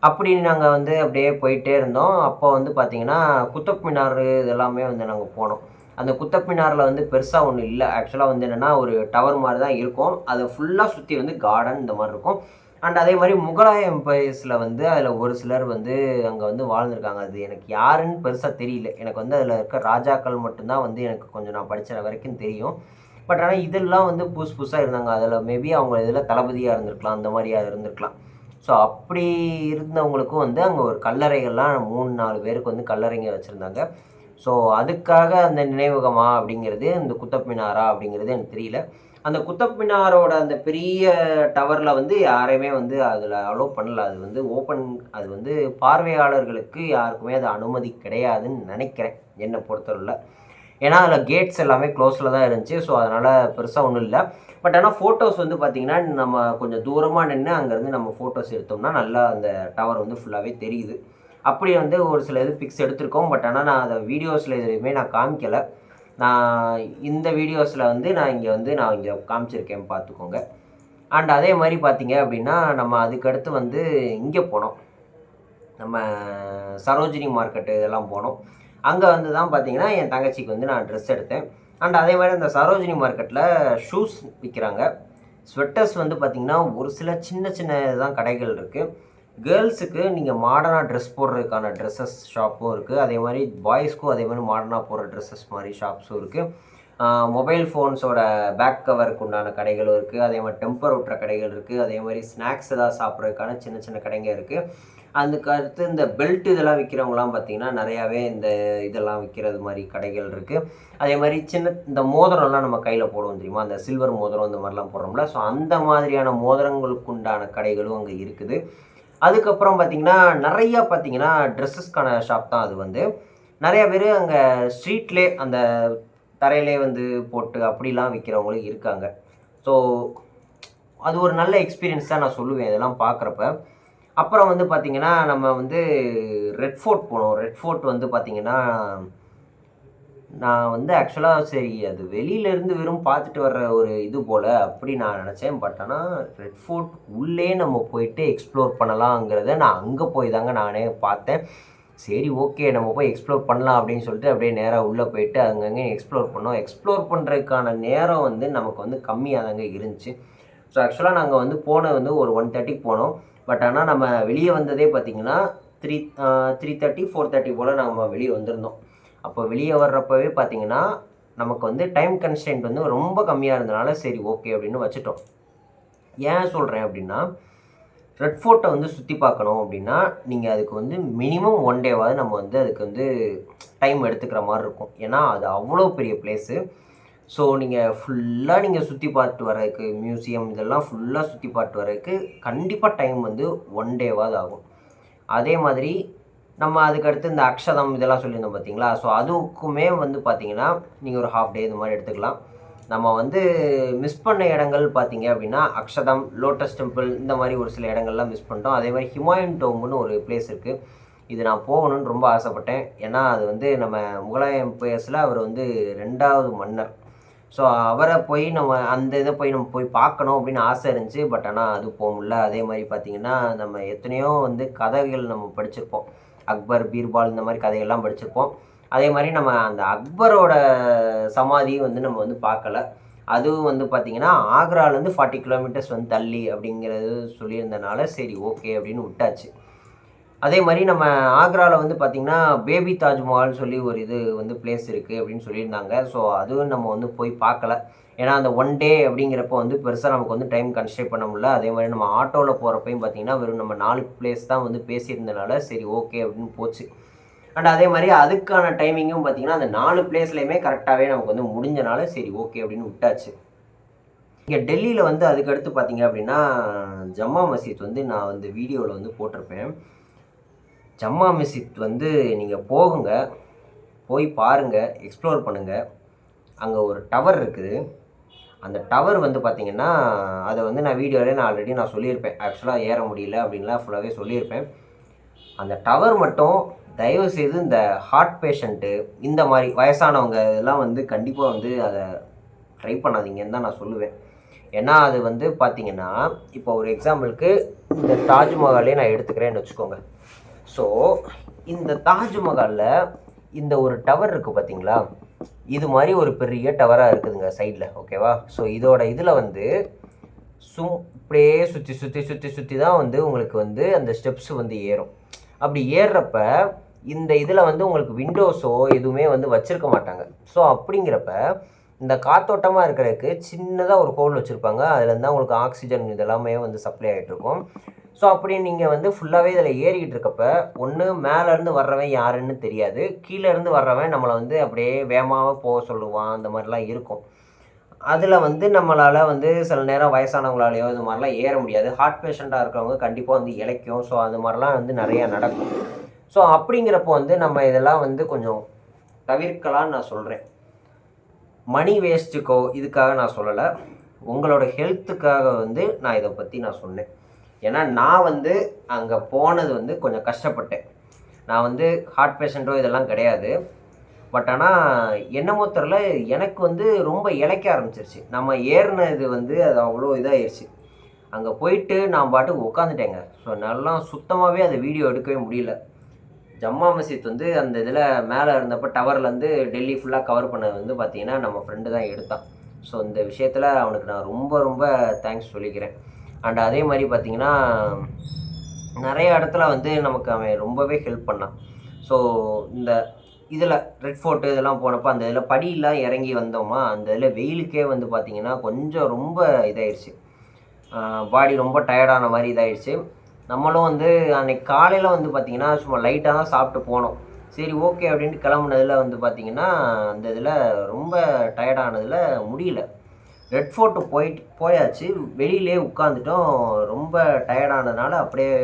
அப்படி நாங்கள் வந்து அப்படியே போயிட்டே இருந்தோம். அப்போ வந்து பார்த்திங்கன்னா குத்தப் மினார் இதெல்லாமே வந்து நாங்கள் போனோம். அந்த குத்தப் மினாரில் வந்து பெருசாக ஒன்றும் இல்லை. ஆக்சுவலாக வந்து என்னென்னா ஒரு டவர் மாதிரி தான் இருக்கும். அதை ஃபுல்லாக சுற்றி வந்து கார்டன் இந்த மாதிரி இருக்கும். அண்ட் அதே மாதிரி முகலாய எம்பையர்ஸில் வந்து அதில் ஒரு சிலர் வந்து அங்கே வந்து வாழ்ந்துருக்காங்க. அது எனக்கு யாருன்னு பெருசாக தெரியல. எனக்கு வந்து அதில் இருக்க ராஜாக்கள் மட்டும்தான் வந்து எனக்கு கொஞ்சம் நான் படித்த வரைக்கும் தெரியும். பட் ஆனால் இதெல்லாம் வந்து புதுசு புதுசாக இருந்தாங்க. அதில் மேபி அவங்க இதில் தளபதியாக இருந்திருக்கலாம், அந்த மாதிரியாக இருந்திருக்கலாம். ஸோ அப்படி இருந்தவங்களுக்கும் வந்து அங்கே ஒரு கல்லறைகள்லாம் 3-4 பேருக்கு வந்து கல்லறைங்க வச்சுருந்தாங்க. ஸோ அதுக்காக அந்த நினைவகமா அப்படிங்கிறது இந்த குத்தப் மினாரா அப்படிங்கிறது எனக்கு தெரியல. அந்த குத்தப் மினாரோட அந்த பெரிய டவரில் வந்து யாரையுமே வந்து அதில் அலோவ் பண்ணல. அது வந்து ஓப்பன், அது வந்து பார்வையாளர்களுக்கு யாருக்குமே அது அனுமதி கிடையாதுன்னு நினைக்கிறேன் என்னை பொறுத்தவரையில். ஏன்னா அதில் கேட்ஸ் எல்லாமே க்ளோஸில் தான் இருந்துச்சு. ஸோ அதனால் பெருசாக ஒன்றும் இல்லை. பட் ஆனால் ஃபோட்டோஸ் வந்து பார்த்திங்கன்னா நம்ம கொஞ்சம் தூரமாக நின்று அங்கேருந்து நம்ம ஃபோட்டோஸ் எடுத்தோம்னா நல்லா அந்த டவர் வந்து ஃபுல்லாகவே தெரியுது. அப்படி வந்து ஒரு சில இது பிக்ஸ் எடுத்திருக்கோம். பட் ஆனால் நான் அதை வீடியோஸில் எதுவுமே நான் காமிக்கலை. நான் இந்த வீடியோஸில் வந்து நான் இங்கே காமிச்சிருக்கேன் பார்த்துக்கோங்க. அண்ட் அதே மாதிரி பார்த்தீங்க அப்படின்னா நம்ம அதுக்கடுத்து வந்து இங்கே போனோம். நம்ம சரோஜினி மார்க்கெட்டு இதெல்லாம் போனோம். அங்கே வந்து தான் பார்த்தீங்கன்னா என் தங்கச்சிக்கு வந்து நான் ட்ரெஸ் எடுத்தேன். அண்ட் அதே மாதிரி அந்த சரோஜினி மார்க்கெட்டில் ஷூஸ் விற்கிறாங்க. ஸ்வெட்டர்ஸ் வந்து பார்த்திங்கன்னா ஒரு சில சின்ன சின்ன தான் கடைகள் இருக்குது. கேர்ள்ஸுக்கு நீங்கள் மாடர்னாக ட்ரெஸ் போடுறதுக்கான ட்ரெஸ்ஸஸ் ஷாப்பும் இருக்குது. அதே மாதிரி பாய்ஸ்க்கும் அதே மாதிரி மாடர்னாக போடுற ட்ரெஸ்ஸஸ் மாதிரி ஷாப்ஸும் இருக்குது. மொபைல் ஃபோன்ஸோட பேக் கவருக்கு உண்டான கடைகளும் இருக்குது. அதே மாதிரி டெம்பர் ஓட்டுற கடைகள் இருக்குது. அதே மாதிரி ஸ்நாக்ஸ் ஏதாவது சாப்பிட்றதுக்கான சின்ன சின்ன கடைங்க இருக்குது. அதுக்கு அடுத்து இந்த பெல்ட் இதெல்லாம் விற்கிறவங்களாம் பார்த்திங்கன்னா நிறையாவே இந்த இதெல்லாம் விற்கிறது மாதிரி கடைகள் இருக்குது. அதே மாதிரி இந்த மோதிரம்லாம் நம்ம கையில் போடுவோம் தெரியுமா, அந்த சில்வர் மோதிரம் இந்த மாதிரிலாம் போடுறோம்ல. ஸோ அந்த மாதிரியான மோதிரங்களுக்கு உண்டான கடைகளும் அங்கே இருக்குது. அதுக்கப்புறம் பார்த்திங்கன்னா நிறையா பார்த்திங்கன்னா ட்ரெஸ்ஸஸ்க்கான ஷாப் தான் அது வந்து. நிறையா பேர் அங்கே ஸ்ட்ரீட்லேயே அந்த தரையிலே வந்து போட்டு அப்படிலாம் விற்கிறவங்களும் இருக்காங்க. ஸோ அது ஒரு நல்ல எக்ஸ்பீரியன்ஸ் தான் நான் சொல்லுவேன் இதெல்லாம் பார்க்குறப்ப. அப்புறம் வந்து பார்த்திங்கன்னா நம்ம வந்து ரெட் ஃபோர்ட் போனோம். ரெட் ஃபோர்ட் வந்து பார்த்திங்கன்னா நான் வந்து ஆக்சுவலாக சரி அது வெளியிலேருந்து வெறும் பார்த்துட்டு வர்ற ஒரு இது போல் அப்படி நான் நினச்சேன். பட் ஆனால் ரெட் ஃபோர்ட் உள்ளே நம்ம போயிட்டு எக்ஸ்ப்ளோர் பண்ணலாங்கிறத நான் அங்கே போய் தாங்க நானே பார்த்தேன். சரி ஓகே நம்ம போய் எக்ஸ்ப்ளோர் பண்ணலாம் அப்படின்னு சொல்லிட்டு அப்படியே நேராக உள்ளே போயிட்டு அங்கங்கே எக்ஸ்ப்ளோர் பண்ணோம். எக்ஸ்ப்ளோர் பண்ணுறதுக்கான நேரம் வந்து நமக்கு வந்து கம்மியாக தாங்க இருந்துச்சு. ஸோ ஆக்சுவலாக நாங்கள் வந்து போனது வந்து ஒரு 1:30க்கு போனோம். பட் ஆனால் நம்ம வெளியே வந்ததே பார்த்திங்கன்னா 3:30 4:30 போல் நம்ம வெளியே வந்திருந்தோம். அப்போ வெளியே வர்றப்பவே பார்த்திங்கன்னா நமக்கு வந்து டைம் கன்ஸ்டன்ட் வந்து ரொம்ப கம்மியாக இருந்தனால சரி ஓகே அப்படின்னு வச்சுட்டோம். ஏன் சொல்கிறேன் அப்படின்னா ரெட் ஃபோர்ட்டை வந்து சுற்றி பார்க்கணும் அப்படின்னா நீங்கள் அதுக்கு வந்து மினிமம் 1 டேவாவது நம்ம வந்து அதுக்கு வந்து டைம் எடுத்துக்கிற மாதிரி இருக்கும். ஏன்னா அது அவ்வளோ பெரிய பிளேஸு. ஸோ நீங்கள் சுற்றி பார்த்துட்டு வரதுக்கு மியூசியம் இதெல்லாம் ஃபுல்லாக சுற்றி பார்த்துட்டு வரதுக்கு கண்டிப்பாக டைம் வந்து 1 டேவாவது ஆகும். அதே மாதிரி நம்ம அதுக்கடுத்து இந்த அக்ஷதம் இதெல்லாம் சொல்லியிருந்தோம் பார்த்தீங்களா? ஸோ அதுக்குமே வந்து பார்த்தீங்கன்னா, நீங்கள் ஒரு 1/2 டே இந்த மாதிரி எடுத்துக்கலாம். நம்ம வந்து மிஸ் பண்ண இடங்கள் பார்த்தீங்க அப்படின்னா, அக்ஷதம், லோட்டஸ் டெம்பிள் இந்த மாதிரி ஒரு சில இடங்கள்லாம் மிஸ் பண்ணிட்டோம். அதே மாதிரி ஹுமாயூன் டோம்புன்னு ஒரு பிளேஸ் இருக்குது. இது நான் போகணும்னு ரொம்ப ஆசைப்பட்டேன். ஏன்னா அது வந்து நம்ம முகலாய எம்பையர்ஸில் அவர் வந்து 2வது மன்னர். ஸோ அவரை போய் அந்த இதை நம்ம போய் பார்க்கணும் அப்படின்னு ஆசை இருந்துச்சு. பட் ஆனால் அது போக முடியல. அதே மாதிரி பார்த்தீங்கன்னா, நம்ம எத்தனையோ வந்து கதைகள் நம்ம படிச்சிருப்போம். அக்பர், பீர்பால் இந்த மாதிரி கதைகள்லாம் படிச்சிருப்போம். அதே மாதிரி நம்ம அந்த அக்பரோட சமாதியும் வந்து நம்ம வந்து பார்க்கல. அதுவும் வந்து பார்த்திங்கன்னா ஆக்ராலேருந்து 40 கிலோமீட்டர்ஸ் வந்து தள்ளி அப்படிங்கிறது சொல்லியிருந்தனால சரி ஓகே அப்படின்னு விட்டாச்சு. அதே மாதிரி நம்ம ஆக்ராவில் வந்து பார்த்திங்கன்னா பேபி தாஜ்மஹால்னு சொல்லி ஒரு இது வந்து பிளேஸ் இருக்குது அப்படின்னு சொல்லியிருந்தாங்க. ஸோ அதுவும் நம்ம வந்து போய் பார்க்கல. ஏன்னா அந்த 1 டே அப்படிங்கிறப்போ வந்து பெருசாக நமக்கு வந்து டைம் கன்ஸ்ட்ரக்ட் பண்ண முடியல. அதே மாதிரி நம்ம ஆட்டோவில் போகிறப்பையும் பார்த்திங்கன்னா வெறும் நம்ம 4 பிளேஸ் தான் வந்து பேசியிருந்தனால சரி ஓகே அப்படின்னு போச்சு. அண்ட் அதே மாதிரி அதுக்கான டைமிங்கும் பார்த்திங்கன்னா அந்த 4 பிளேஸ்லையுமே கரெக்டாகவே நமக்கு வந்து முடிஞ்சனால சரி ஓகே அப்படின்னு விட்டாச்சு. இங்கே டெல்லியில் வந்து அதுக்கடுத்து பார்த்திங்க அப்படின்னா ஜம்மா மஸ்ஜித் வந்து நான் வந்து வீடியோவில் வந்து போட்டிருப்பேன். ஜம்மா மஸ்ஜித் வந்து நீங்கள் போகுங்க, போய் பாருங்கள், எக்ஸ்ப்ளோர் பண்ணுங்கள். அங்கே ஒரு டவர் இருக்குது. அந்த டவர் வந்து பார்த்திங்கன்னா அதை வந்து நான் வீடியோவிலே ஆல்ரெடி சொல்லியிருப்பேன். ஆக்சுவலாக ஏற முடியல அப்படின்லாம் ஃபுல்லாகவே சொல்லியிருப்பேன். அந்த டவர் மட்டும் தயவுசெய்து இந்த ஹார்ட் பேஷண்ட்டு இந்த மாதிரி வயசானவங்க இதெல்லாம் வந்து கண்டிப்பாக வந்து அதை ட்ரை பண்ணாதீங்கன்னு தான் நான் சொல்லுவேன். ஏன்னா அது வந்து பார்த்திங்கன்னா இப்போ ஒரு எக்ஸாம்பிளுக்கு இந்த தாஜ்மஹாலே நான் எடுத்துக்கிறேன்னு வச்சுக்கோங்க. ஸோ இந்த தாஜ்மஹாலில் இந்த ஒரு டவர் இருக்குது பார்த்தீங்களா, இது மாதிரி ஒரு பெரிய டவராக இருக்குதுங்க சைடில், ஓகேவா? ஸோ இதோட இதில் வந்து இப்படியே சுற்றி தான் வந்து உங்களுக்கு வந்து அந்த ஸ்டெப்ஸ் வந்து ஏறும். அப்படி ஏறுறப்ப இந்த இதில் வந்து உங்களுக்கு விண்டோஸோ எதுவுமே வந்து வச்சுருக்க மாட்டாங்க. ஸோ அப்படிங்கிறப்ப இந்த காத்தோட்டமாக இருக்கிறதுக்கு சின்னதாக ஒரு ஹோல் வச்சுருப்பாங்க. அதுலேருந்து தான் உங்களுக்கு ஆக்சிஜன் இதெல்லாமே வந்து சப்ளை ஆகிட்ருக்கும். ஸோ அப்படி நீங்கள் வந்து ஃபுல்லாகவே இதில் ஏறிக்கிட்டு இருக்கப்ப ஒன்று மேலேருந்து வர்றவன் யாருன்னு தெரியாது, கீழேருந்து வர்றவன் நம்மளை வந்து அப்படியே வேகமாக போக சொல்லுவான், அந்த மாதிரிலாம் இருக்கும். அதில் வந்து நம்மளால் வந்து சில நேரம் வயசானவங்களாலேயோ இது மாதிரிலாம் ஏற முடியாது. ஹார்ட் பேஷண்ட்டாக இருக்கிறவங்க கண்டிப்பாக வந்து இளைக்கும். ஸோ அது மாதிரிலாம் வந்து நிறையா நடக்கும். ஸோ அப்படிங்கிறப்போ வந்து நம்ம இதெல்லாம் வந்து கொஞ்சம் தவிர்க்கலான்னு நான் சொல்கிறேன். மணி வேஸ்ட்டுக்கோ இதுக்காக நான் சொல்லலை, உங்களோட ஹெல்த்துக்காக வந்து நான் இதை பற்றி நான் சொன்னேன். ஏன்னா நான் வந்து அங்கே போனது வந்து கொஞ்சம் கஷ்டப்பட்டேன். நான் வந்து ஹார்ட் பேஷண்ட்டோ இதெல்லாம் கிடையாது. பட் ஆனால் என்னமோ தெரில, எனக்கு வந்து ரொம்ப இளைக்க ஆரம்பிச்சிருச்சு. நம்ம ஏறினது வந்து அது அவ்வளோ இதாகிடுச்சு. அங்கே போயிட்டு நான் பாட்டுக்கு உட்காந்துட்டேங்க. ஸோ நல்லா சுத்தமாகவே அதை வீடியோ எடுக்கவே முடியல. ஜம்மா மஸ்ஜித் வந்து அந்த இதில் மேலே இருந்தப்போ டவர்லேருந்து டெல்லி ஃபுல்லாக கவர் பண்ணது வந்து பார்த்திங்கன்னா நம்ம ஃப்ரெண்டு தான் எடுத்தான். ஸோ இந்த விஷயத்தில் அவனுக்கு நான் ரொம்ப ரொம்ப தேங்க்ஸ் சொல்லிக்கிறேன். அண்ட் அதே மாதிரி பார்த்திங்கன்னா நிறைய இடத்துல வந்து நமக்கு அவன் ரொம்பவே ஹெல்ப் பண்ணான். ஸோ இந்த இதில் ரெட் ஃபோர்ட்டு இதெல்லாம் போனப்போ அந்த இதில் படியெல்லாம் இறங்கி வந்தோமா, அந்த இதில் வெயிலுக்கே வந்து பார்த்திங்கன்னா கொஞ்சம் ரொம்ப இதாகிடுச்சு, பாடி ரொம்ப டயர்டான மாதிரி இதாகிடுச்சு. நம்மளும் வந்து அன்றைக்கி காலையில் வந்து பார்த்திங்கன்னா சும்மா லைட்டாக தான் சாப்பிட்டு போனோம். சரி ஓகே அப்படின்ட்டு கிளம்புனதில் வந்து பார்த்திங்கன்னா அந்த இதில் ரொம்ப டயர்டானதில் முடியல. ரெட் ஃபோர்ட்டு போயாச்சு, வெளியிலே உட்காந்துட்டோம். ரொம்ப டயர்டானதுனால அப்படியே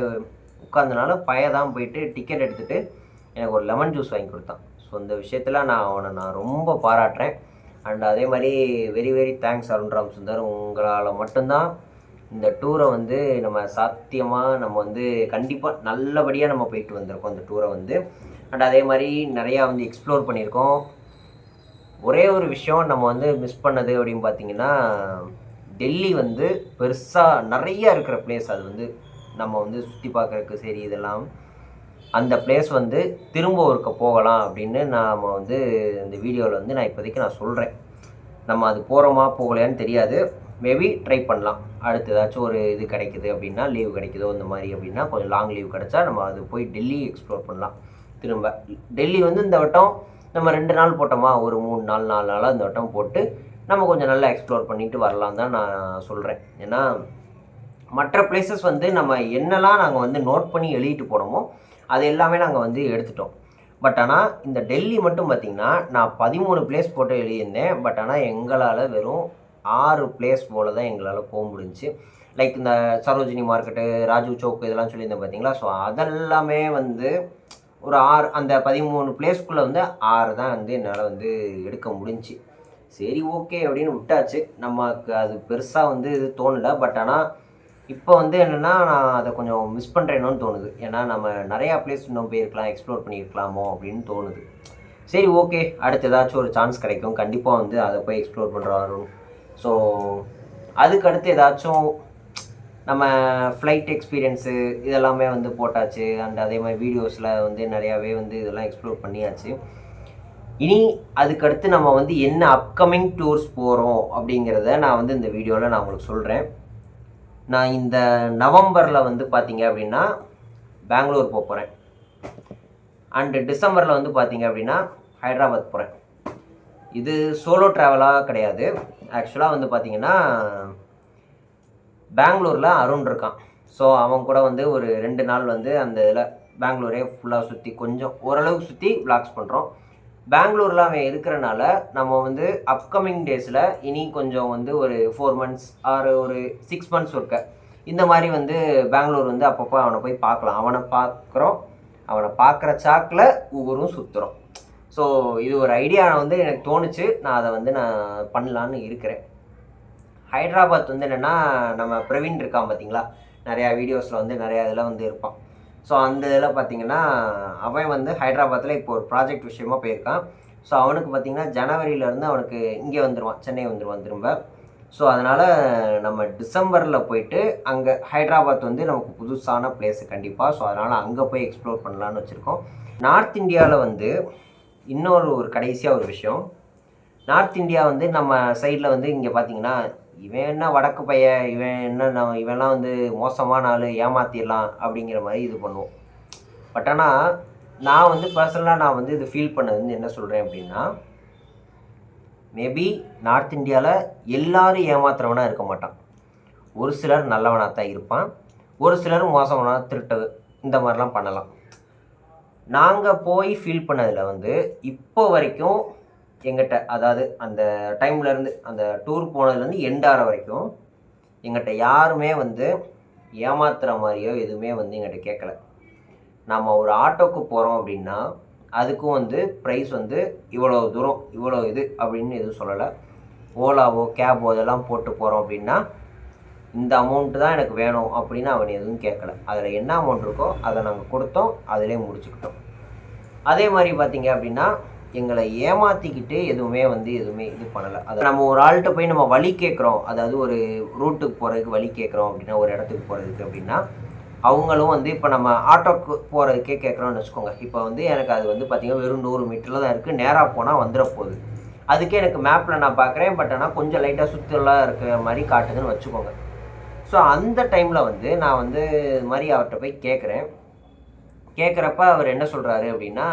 உட்காந்தனால தான் போயிட்டு டிக்கெட் எடுத்துகிட்டு எனக்கு ஒரு லெமன் ஜூஸ் வாங்கி கொடுத்தான். ஸோ இந்த விஷயத்தில் நான் ரொம்ப பாராட்டுறேன். அண்ட் அதே மாதிரி very very thanks Arun Ram Sundar. உங்களால் மட்டும்தான் இந்த டூரை வந்து நம்ம சாத்தியமாக நம்ம வந்து கண்டிப்பாக நல்லபடியாக நம்ம போயிட்டு வந்திருக்கோம் இந்த டூரை வந்து. அண்ட் அதே மாதிரி நிறையா வந்து எக்ஸ்ப்ளோர் பண்ணியிருக்கோம். ஒரே ஒரு விஷயம் நம்ம வந்து மிஸ் பண்ணது அப்படின்னு பார்த்திங்கன்னா, டெல்லி வந்து பெருசாக நிறையா இருக்கிற பிளேஸ், அது வந்து நம்ம வந்து சுற்றி பார்க்குறதுக்கு சரி இதெல்லாம் அந்த பிளேஸ் வந்து திரும்ப ஒருக்க போகலாம் அப்படின்னு நாம் வந்து இந்த வீடியோவில் வந்து நான் இப்போதைக்கு நான் சொல்கிறேன். நம்ம அது போகிறோமா போகலையான்னு தெரியாது, மேபி ட்ரை பண்ணலாம். அடுத்து ஏதாச்சும் ஒரு இது கிடைக்குது அப்படின்னா, லீவ் கிடைக்குதோ இந்த மாதிரி அப்படின்னா, கொஞ்சம் லாங் லீவ் கிடச்சா நம்ம அது போய் டெல்லி எக்ஸ்ப்ளோர் பண்ணலாம். திரும்ப டெல்லி வந்து இந்த வட்டம் நம்ம 2 நாள் போட்டோமா, ஒரு 3 நாள் 4 நாளாக இந்த வட்டம் போட்டு நம்ம கொஞ்சம் நல்லா எக்ஸ்ப்ளோர் பண்ணிட்டு வரலாம் தான் நான் சொல்கிறேன். ஏன்னா மற்ற பிளேசஸ் வந்து நம்ம என்னெல்லாம் நாங்கள் வந்து நோட் பண்ணி எழுதிட்டு போனோமோ அது எல்லாமே நாங்கள் வந்து எடுத்துட்டோம். பட் ஆனால் இந்த டெல்லி மட்டும் பார்த்திங்கன்னா நான் 13 பிளேஸ் போட்டு எழுதியிருந்தேன். பட் ஆனால் எங்களால் வெறும் 6 பிளேஸ் போல் தான் எங்களால் போக முடிஞ்சுச்சு. லைக் இந்த சரோஜினி மார்க்கெட்டு, ராஜீவ் சௌக் இதெல்லாம் சொல்லியிருந்தேன் பார்த்தீங்களா. ஸோ அதெல்லாமே வந்து ஒரு 6 அந்த 13 பிளேஸ்க்குள்ளே வந்து 6 தான் வந்து என்னால் வந்து எடுக்க முடிஞ்சுச்சு. சரி ஓகே அப்படின்னு விட்டாச்சு. நமக்கு அது பெருசாக வந்து இது தோணலை. பட் ஆனால் இப்போ வந்து என்னென்னா நான் அதை கொஞ்சம் மிஸ் பண்ணுறேன்னு தோணுது. ஏன்னா நம்ம நிறையா பிளேஸ் இன்னும் போயிருக்கலாம், எக்ஸ்ப்ளோர் பண்ணியிருக்கலாமோ அப்படின்னு தோணுது. சரி ஓகே, அடுத்து ஏதாச்சும் ஒரு சான்ஸ் கிடைக்கும், கண்டிப்பாக வந்து அதை போய் எக்ஸ்ப்ளோர் பண்ணுற வரும். ஸோ அதுக்கு அடுத்து ஏதாச்சும் நம்ம ஃப்ளைட் எக்ஸ்பீரியன்ஸு இதெல்லாமே வந்து போட்டாச்சு. அண்ட் அதே மாதிரி வீடியோஸில் வந்து நிறையாவே வந்து இதெல்லாம் எக்ஸ்ப்ளோர் பண்ணியாச்சு. இனி அதுக்கடுத்து நம்ம வந்து என்ன அப்கமிங் டூர்ஸ் போகிறோம் அப்படிங்கிறத நான் வந்து இந்த வீடியோவில் நான் உங்களுக்கு சொல்கிறேன். நான் இந்த நவம்பரில் வந்து பார்த்தீங்க அப்படின்னா பெங்களூர் போகிறேன். அண்டு டிசம்பரில் வந்து பார்த்தீங்க அப்படின்னா ஹைதராபாத் போகிறேன். இது சோலோ ட்ராவலாக கிடையாது. ஆக்சுவலாக வந்து பார்த்திங்கன்னா பெங்களூரில் அருண் இருக்கான். ஸோ அவன் கூட வந்து ஒரு 2 நாள் வந்து அந்த இதில் பெங்களூரே ஃபுல்லாக சுற்றி கொஞ்சம் ஓரளவுக்கு சுற்றி விளாக்ஸ் பண்ணுறோம். பெங்களூரில் அவன் இருக்கிறனால நம்ம வந்து அப்கமிங் டேஸில் இனி கொஞ்சம் வந்து ஒரு 4 மந்த்ஸ் ஆர் ஒரு 6 மந்த்ஸ் ஒருக்க இந்த மாதிரி வந்து பெங்களூர் வந்து அப்பப்போ அவனை போய் பார்க்கலாம். அவனை பார்க்குற சாக்கில் ஊரும் சுற்றுறோம். ஸோ இது ஒரு ஐடியா வந்து எனக்கு தோணுச்சு. நான் அதை வந்து நான் பண்ணலான்னு இருக்கிறேன். ஹைதராபாத் வந்து என்னென்னா நம்ம பிரவீன் இருக்கான் பார்த்தீங்களா, நிறையா வீடியோஸில் வந்து நிறையா இதில் வந்து இருப்பான். ஸோ அந்த இதில் பார்த்திங்கன்னா அவன் வந்து ஹைதராபாத்தில் இப்போ ஒரு ப்ராஜெக்ட் விஷயமாக போயிருக்கான். ஸோ அவனுக்கு பார்த்திங்கன்னா ஜனவரியிலேருந்து அவனுக்கு இங்கே வந்துடுவான், சென்னை வந்துடுவான் திரும்ப. ஸோ அதனால் நம்ம டிசம்பரில் போயிட்டு அங்கே ஹைதராபாத் வந்து நமக்கு புதுசான பிளேஸு கண்டிப்பாக. ஸோ அதனால் அங்கே போய் எக்ஸ்ப்ளோர் பண்ணலான்னு வச்சுருக்கோம். நார்த் இந்தியாவில் வந்து இன்னொரு கடைசியாக ஒரு விஷயம். நார்த் இந்தியா வந்து நம்ம சைடில் வந்து இங்கே பார்த்திங்கன்னா இவன் என்ன வடக்கு பையன், இவன்லாம் வந்து மோசமான ஆள், ஏமாற்றிடலாம் அப்படிங்கிற மாதிரி இது பண்ணுவோம். பட் ஆனால் நான் வந்து பர்சனலாக நான் வந்து இது ஃபீல் பண்ணது வந்து என்ன சொல்கிறேன் அப்படின்னா, மேபி நார்த் இந்தியாவில் எல்லோரும் ஏமாத்துறவனாக இருக்க மாட்டான். ஒரு சிலர் நல்லவனாக தான் இருப்பான், ஒரு சிலர் மோசமானாக திருட்டு இந்த மாதிரிலாம் பண்ணலாம். நாங்கள் போய் ஃபீல் பண்ணதில் வந்து இப்போ வரைக்கும் எங்கிட்ட, அதாவது அந்த டைம்லேருந்து அந்த டூர் போனதுலேருந்து எண்டாகிற வரைக்கும் எங்கிட்ட யாருமே வந்து ஏமாத்துகிற மாதிரியோ எதுவுமே வந்து எங்கிட்ட கேட்கல. நம்ம ஒரு ஆட்டோக்கு போகிறோம் அப்படின்னா அதுக்கும் வந்து ப்ரைஸ் வந்து இவ்வளோ தூரம் இவ்வளோ இது அப்படின்னு எதுவும் சொல்லலை. ஓலாவோ கேபோ இதெல்லாம் போட்டு போகிறோம் அப்படின்னா இந்த அமௌண்ட்டு தான் எனக்கு வேணும் அப்படின்னு அவன் எதுவும் கேட்கல. அதில் என்ன அமௌண்ட் இருக்கோ அதை நாங்கள் கொடுத்தோம், அதிலே முடிச்சுக்கிட்டோம். அதே மாதிரி பார்த்திங்க அப்படின்னா எங்களை ஏமாற்றிக்கிட்டு எதுவுமே இது பண்ணலை. அது நம்ம ஒரு ஆள்கிட்ட போய் நம்ம வழி கேட்குறோம், அதாவது ஒரு ரூட்டுக்கு போகிறதுக்கு வழி கேட்குறோம் அப்படின்னா, ஒரு இடத்துக்கு போகிறதுக்கு அப்படின்னா அவங்களும் வந்து இப்போ நம்ம ஆட்டோக்கு போகிறதுக்கே கேட்குறோன்னு வச்சுக்கோங்க. இப்போ வந்து எனக்கு அது வந்து பார்த்திங்கன்னா வெறும் 100 மீட்டரில் தான் இருக்குது, நேராக போனால் வந்துட போகுது. அதுக்கே எனக்கு மேப்பில் நான் பார்க்குறேன், பட் ஆனால் கொஞ்சம் லைட்டாக சுற்றலாம் இருக்கிற மாதிரி காட்டுதுன்னு வச்சுக்கோங்க. ஸோ அந்த டைமில் வந்து நான் வந்து இது மாதிரி அவர்கிட்ட போய் கேட்குறப்ப அவர் என்ன சொல்கிறாரு அப்படின்னா,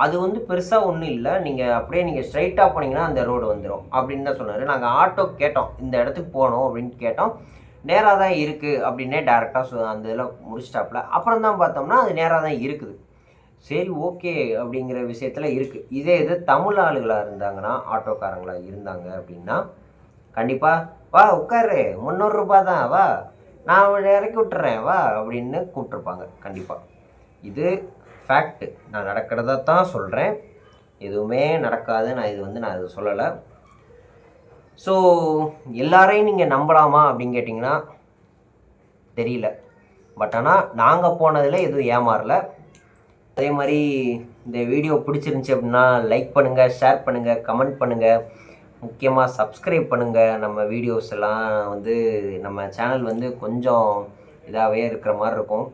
அது வந்து பெருசாக ஒன்றும் இல்லை, நீங்கள் ஸ்ட்ரைட்டாக போனீங்கன்னா அந்த ரோடு வந்துடும் அப்படின்னு தான் சொன்னார். நாங்கள் ஆட்டோ கேட்டோம், இந்த இடத்துக்கு போகணும் அப்படின்னு கேட்டோம். நேராக தான் இருக்குது அப்படின்னே டேரெக்டாக அந்த இதில் முடிச்சிட்டாப்புல. அப்புறம் தான் பார்த்தோம்னா அது நேராக தான் இருக்குது. சரி ஓகே அப்படிங்கிற விஷயத்தில் இருக்குது. இதே இது தமிழ் ஆளுகளாக இருந்தாங்கன்னா, ஆட்டோக்காரங்களாக இருந்தாங்க அப்படின்னா கண்டிப்பாக வா உட்காரு, 300 ரூபா தான், வா நான் இறக்கி விட்டுறேன் வா அப்படின்னு கூப்பிட்ருப்பாங்க கண்டிப்பாக. இது ஃபேக்ட்டு, நான் நடக்கிறத தான் சொல்கிறேன், எதுவுமே நடக்காது. நான் இது சொல்லலை. ஸோ எல்லாரையும் நீங்கள் நம்பலாமா அப்படின்னு கேட்டிங்கன்னா தெரியல. பட் ஆனால் நாங்கள் போனதில் எதுவும் ஏமாறலை. அதே மாதிரி இந்த வீடியோ பிடிச்சிருந்துச்சி அப்படின்னா லைக் பண்ணுங்கள், ஷேர் பண்ணுங்கள், கமெண்ட் பண்ணுங்கள், முக்கியமாக சப்ஸ்கிரைப் பண்ணுங்கள். நம்ம வீடியோஸ் எல்லாம் வந்து நம்ம சேனல் வந்து கொஞ்சம் இதாகவே இருக்கிற மாதிரி இருக்கும்.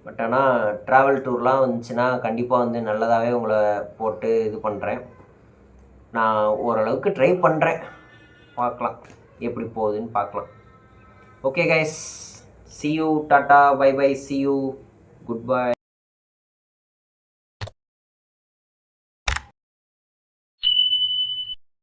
பட் ஆனால் ட்ராவல் டூர்லாம் வந்துச்சுன்னா கண்டிப்பாக வந்து நல்லதாகவே உங்களை போட்டு இது பண்ணுறேன். நான் ஓரளவுக்கு ட்ரை பண்ணுறேன், பார்க்கலாம் எப்படி போகுதுன்னு பார்க்கலாம். Okay guys, see you, tata, bye bye, see you, goodbye.